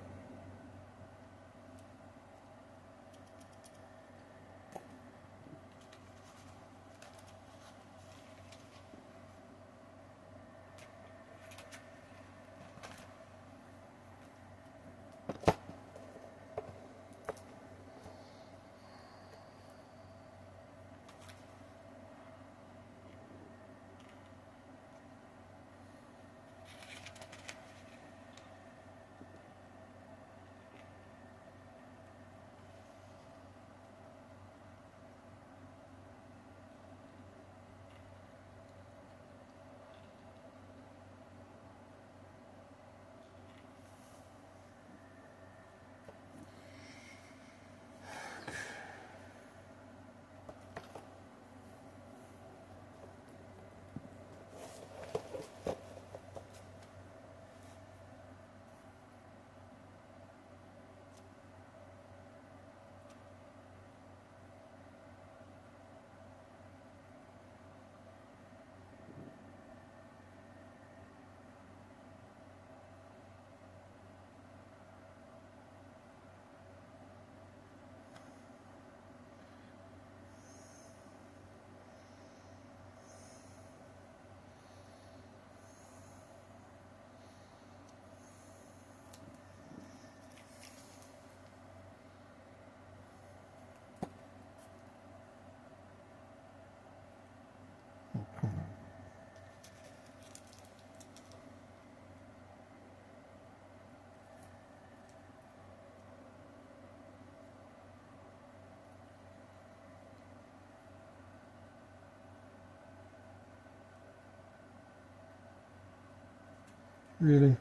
Really?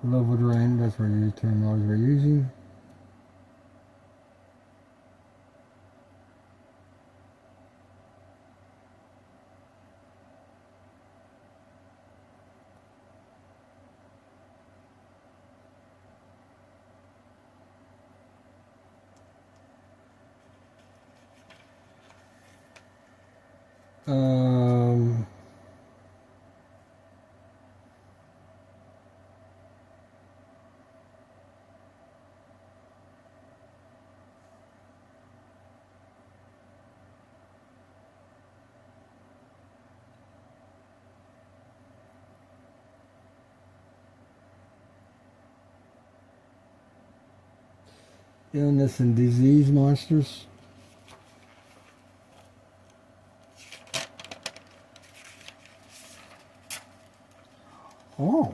Level drain, that's what the terminology we're using. Um, Illness and disease monsters. Oh.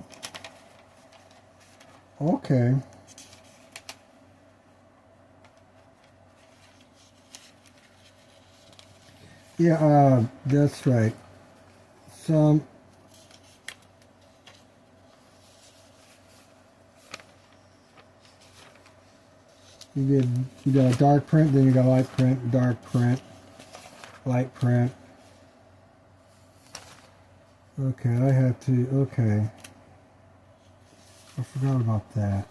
Okay. Yeah, that's right. Some you got a dark print, then you got light print, dark print, light print. Okay, I have to, okay. I forgot about that.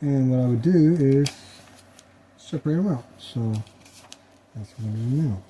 And what I would do is separate them out. So that's what I'm doing now.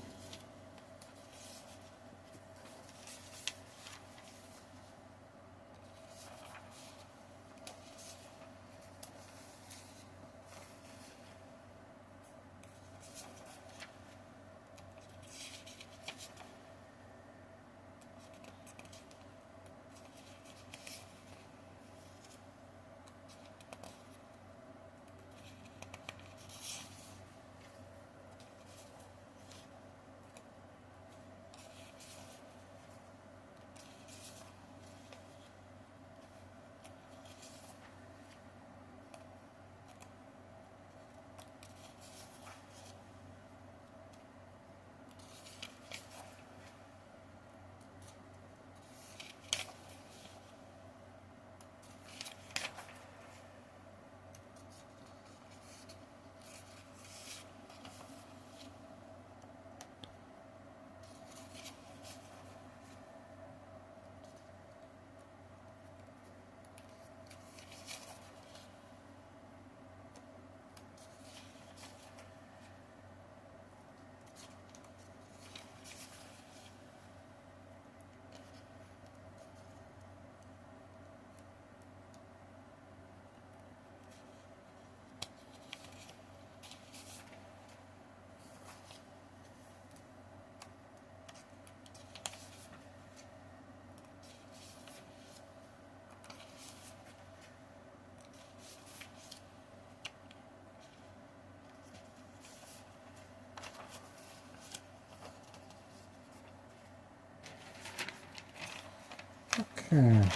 Okay.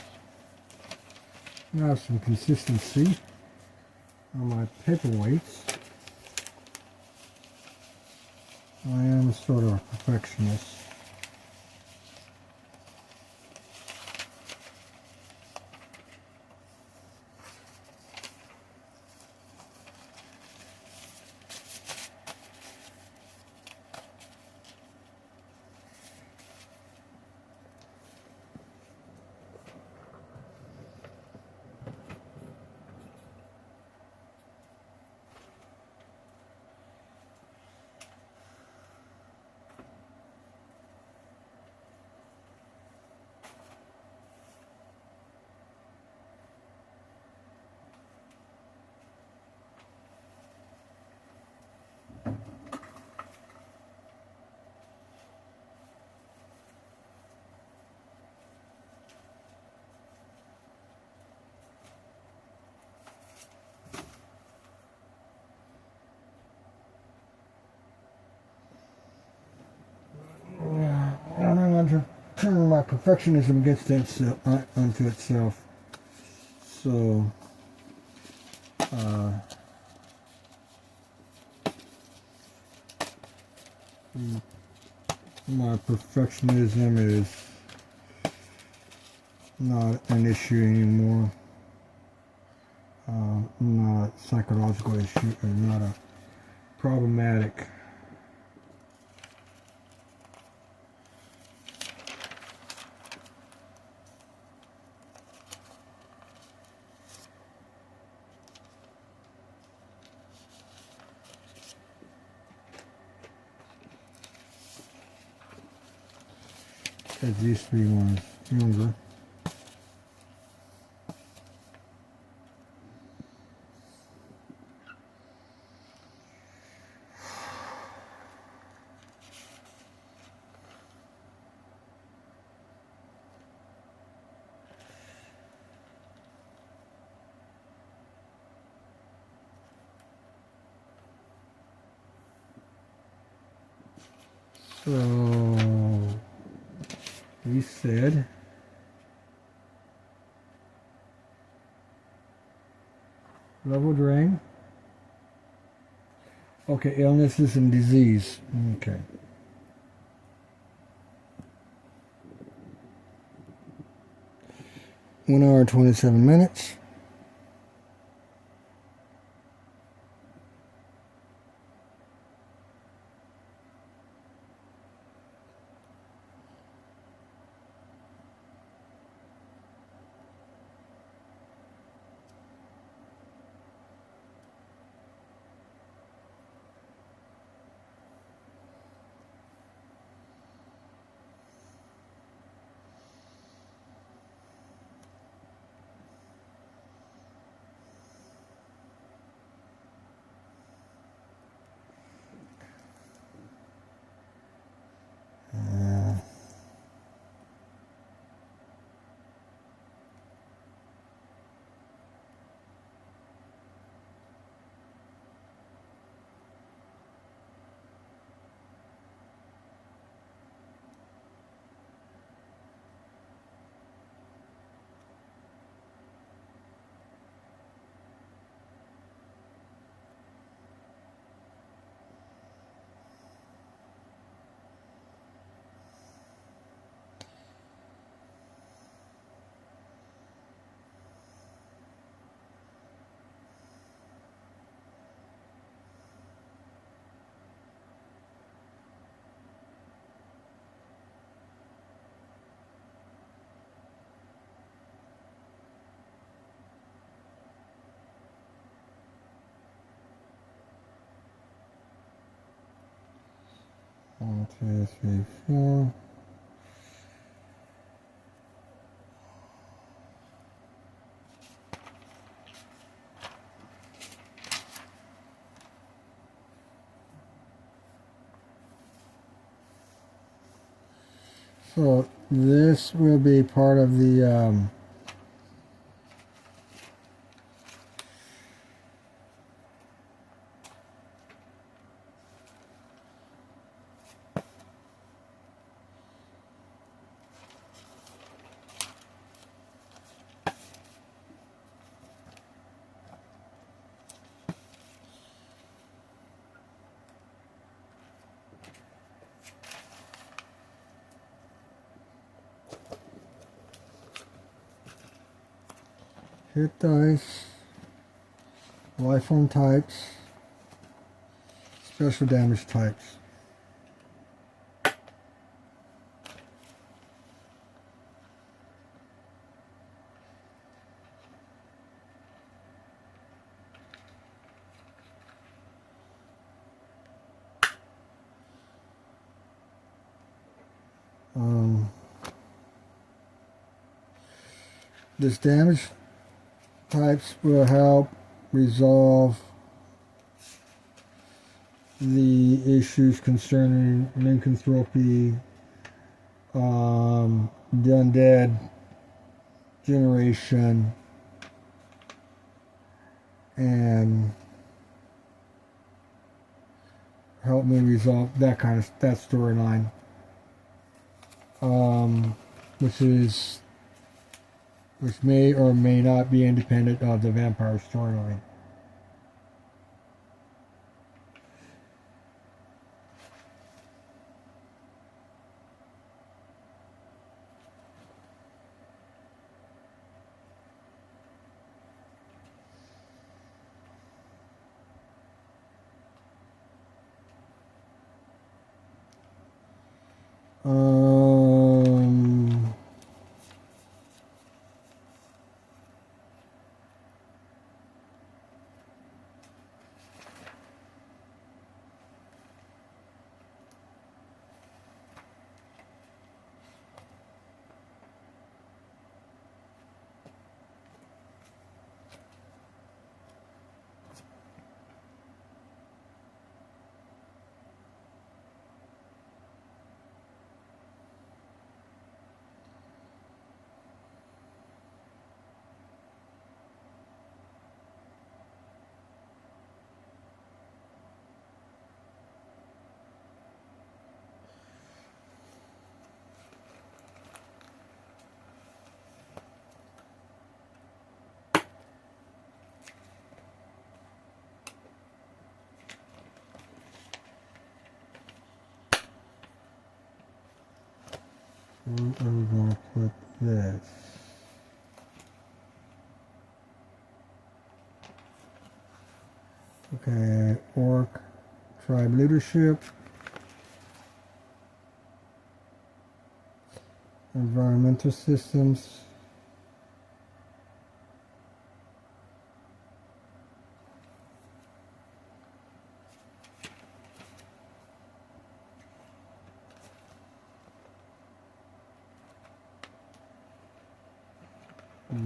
Now I have some consistency on my paperweights. I am sort of a perfectionist. I'm going to turn my perfectionism against itself, onto itself. So, my perfectionism is not an issue anymore. Not a psychological issue, or not a problematic. As used to be when I was younger. So we said level drain. Okay, illnesses and disease. Okay. One hour and 27 minutes. One, two, three, four. So this will be part of the Hit dice, life form types, special damage types. This damage types will help resolve the issues concerning Lycanthropy, the Undead generation, and help me resolve that storyline, which may or may not be independent of the vampire storyline. Where are we going to put this? Okay, Orc Tribe Leadership, Environmental Systems,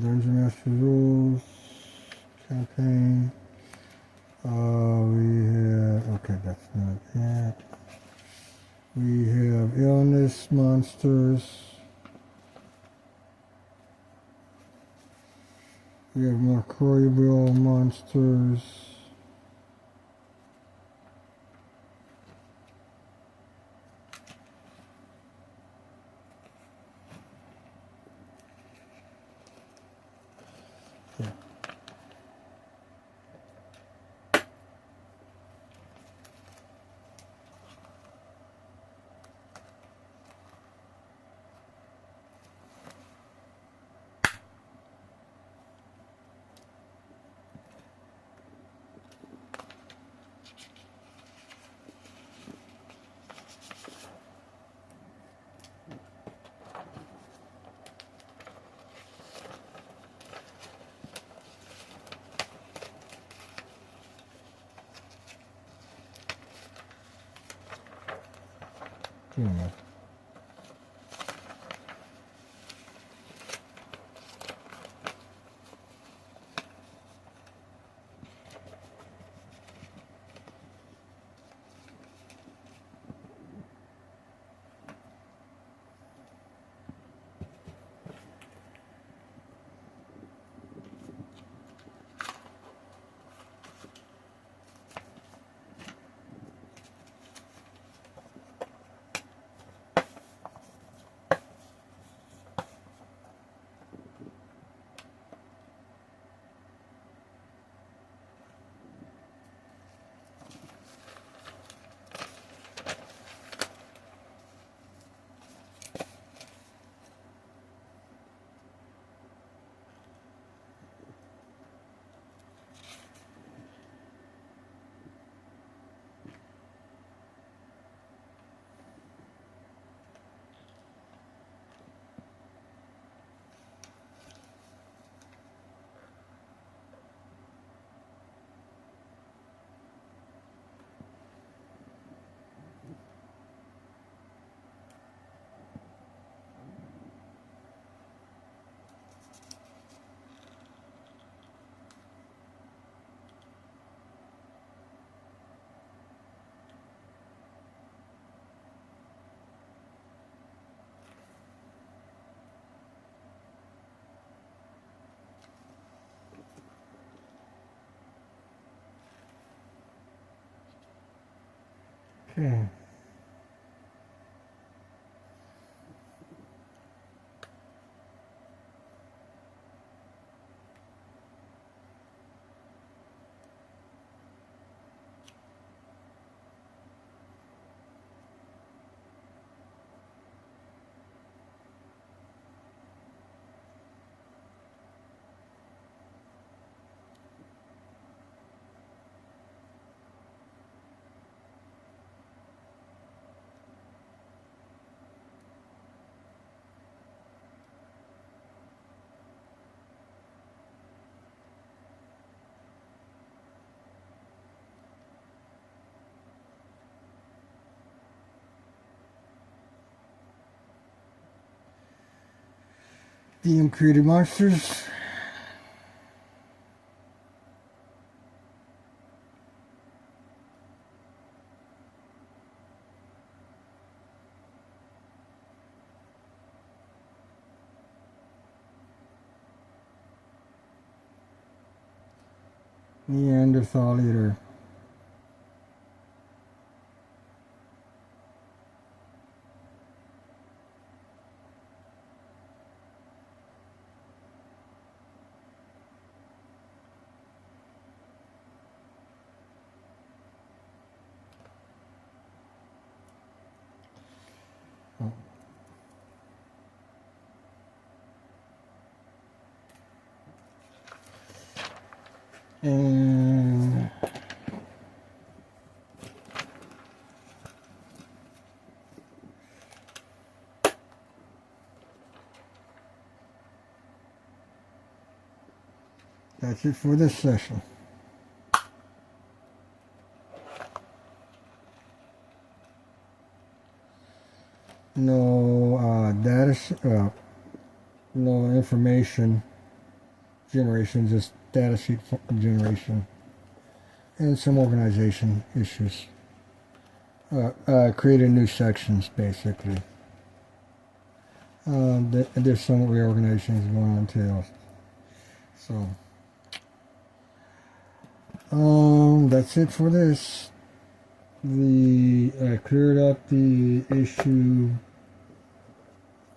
Dungeon Master Rules, Campaign. We have, okay, that's not that. We have Illness Monsters. We have Microbial Monsters. Yeah. Yeah. Okay. DM created monsters. Neanderthal eater. Oh. And that's it for this session. No no information generation, just data sheet generation, and some organization issues. Creating new sections, basically. There's some reorganizations going on too. So, that's it for this. I cleared up the issue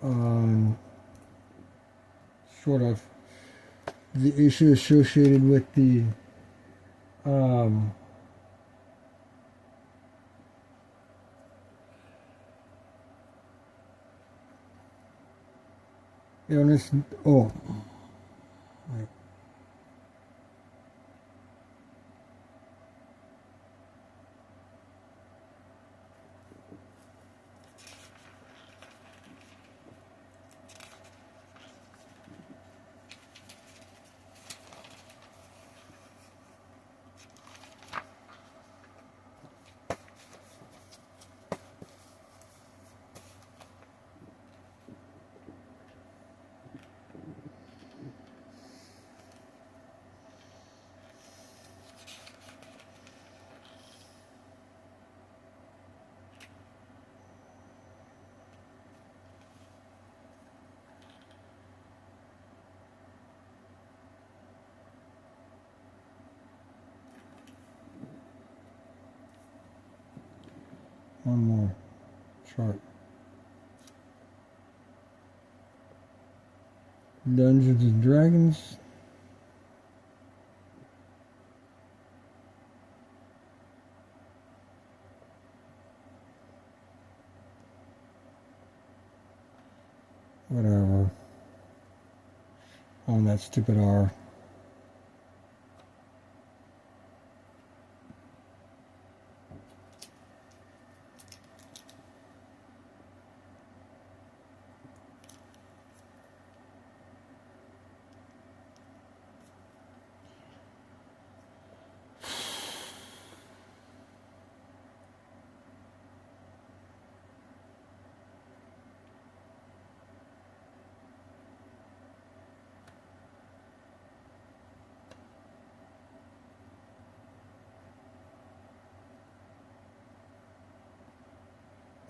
on sort of the issue associated with the illness. Oh, right. One more chart. Dungeons and Dragons. Whatever. On that stupid R.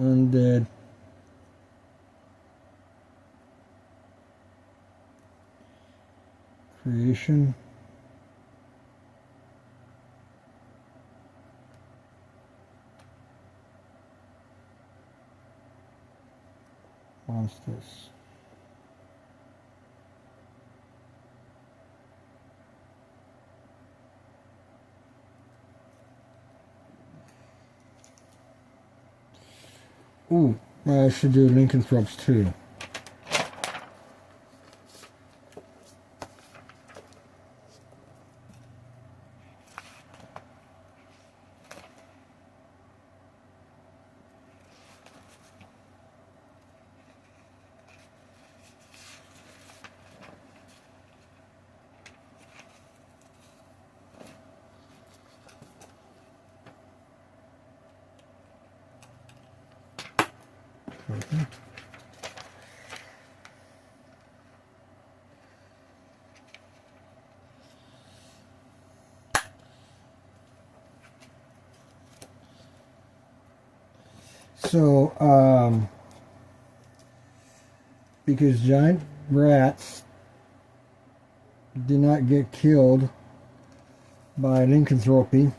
Undead. Creation. monsters. Ooh, I should do Lycanthropes too. Okay. So, because giant rats did not get killed by lycanthropy,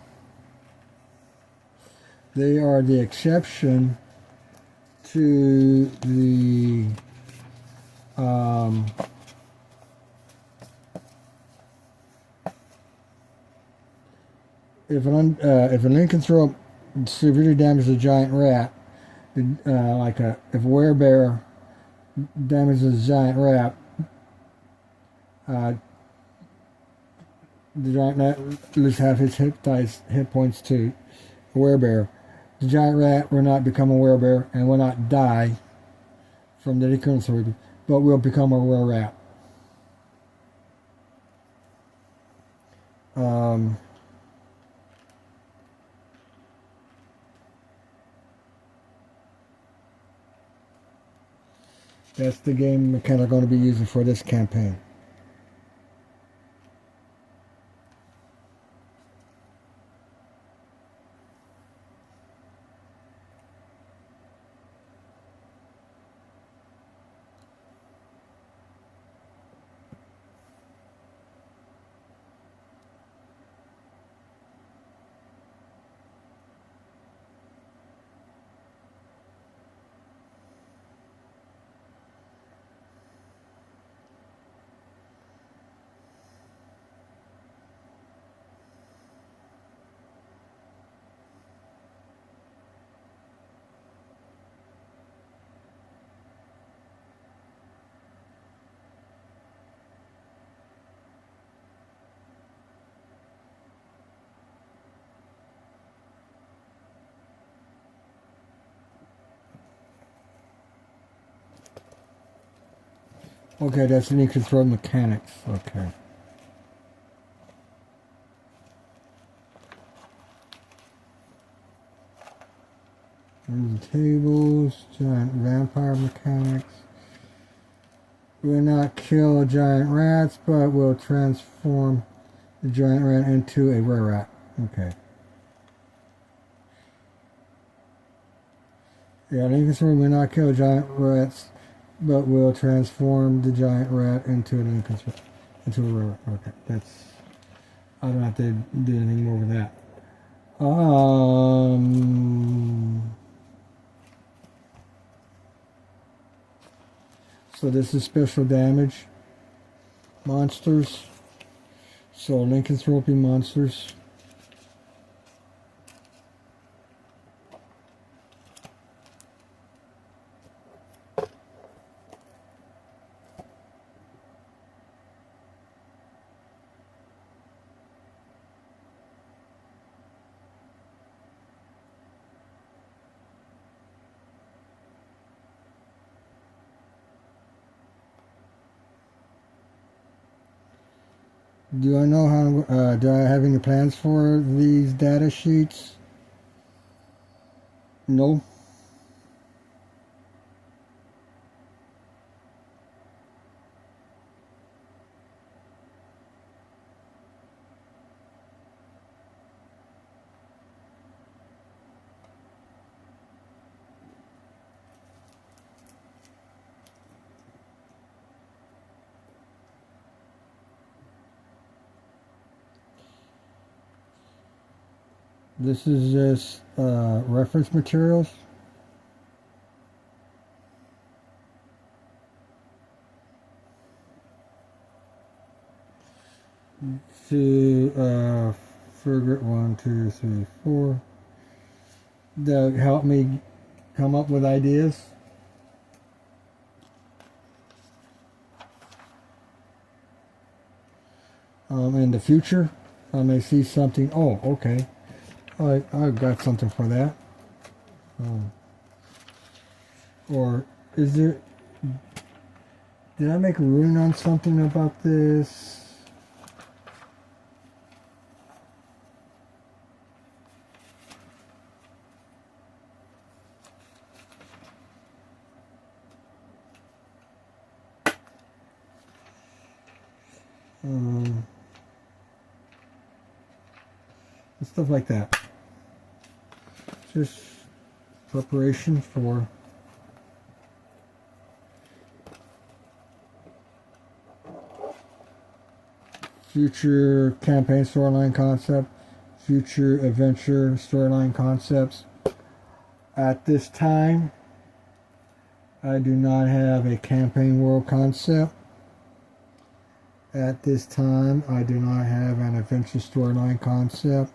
they are the exception to the if a lycanthrope severely damages a giant rat, if a werebear damages a giant rat, the giant rat loses half his hit points to a werebear. The giant rat will not become a werebear and will not die from the lycanthropy, but will become a wererat. That's the game mechanic I'm going to be using for this campaign. Okay, that's the control mechanics. Okay. And the tables, giant vampire mechanics. Will not kill giant rats, but will transform the giant rat into a WERERAT. Okay. Yeah, Lycanthropy will not kill giant rats, but will transform the giant rat into a WERERAT. Okay, that's. I don't have to do anything more with that. So this is special damage monsters. So Lycanthropy monsters. Do I know how? Do I have any plans for these data sheets? No. This is just reference materials. to figure 1, 2, 3, 4 that help me come up with ideas. In the future, I may see something. Oh, okay. I've got something for that. Or is there? Did I make a ruling on something about this? Stuff like that. Just preparation for future campaign storyline concept, future adventure storyline concepts. At this time, I do not have a campaign world concept. At this time, I do not have an adventure storyline concept.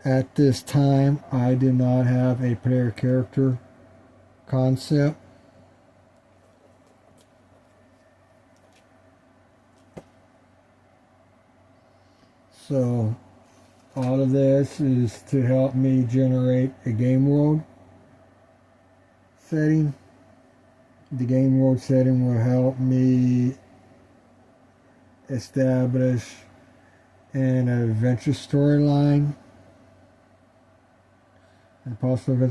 At this time, I do not have a player character concept. So, all of this is to help me generate a game world setting. The game world setting will help me establish an adventure storyline. And possibly,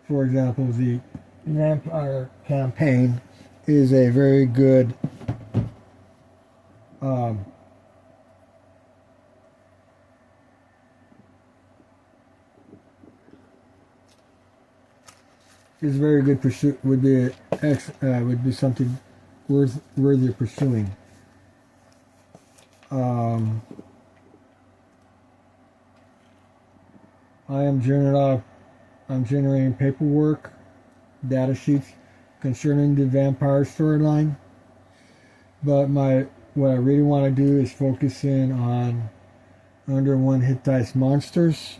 for example, the vampire campaign is a very good pursuit. Would be something worthy of pursuing. I'm generating paperwork, data sheets concerning the vampire storyline. But what I really want to do is focus in on under 1 hit dice monsters.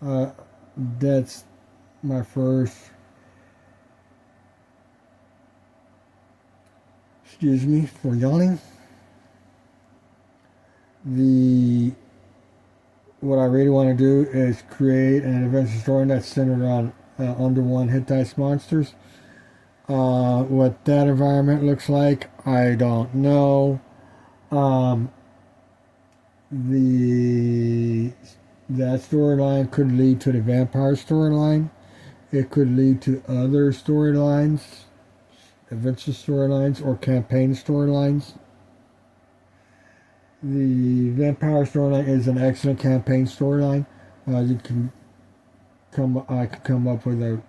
That's my first. Excuse me for yawning. What I really want to do is create an adventure story that's centered on under 1 hit dice monsters. What that environment looks like, I don't know. That storyline could lead to the vampire storyline. It could lead to other storylines, adventure storylines, or campaign storylines. The vampire storyline is an excellent campaign storyline. I could come up with a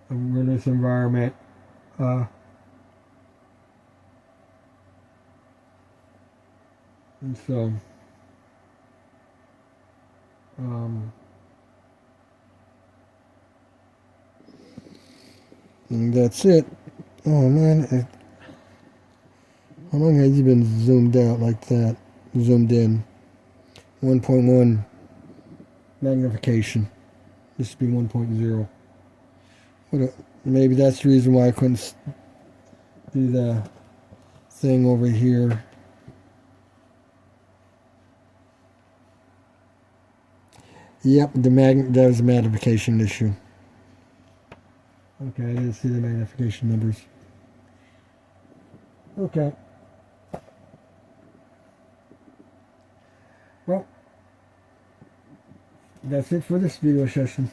wilderness environment. And so, and that's it. Oh man. How long has he been zoomed out like that? Zoomed in. 1.1 magnification. This should be 1.0. Maybe that's the reason why I couldn't do the thing over here. Yep, that was a magnification issue. Okay, I didn't see the magnification numbers. Okay. Well, that's it for this video session.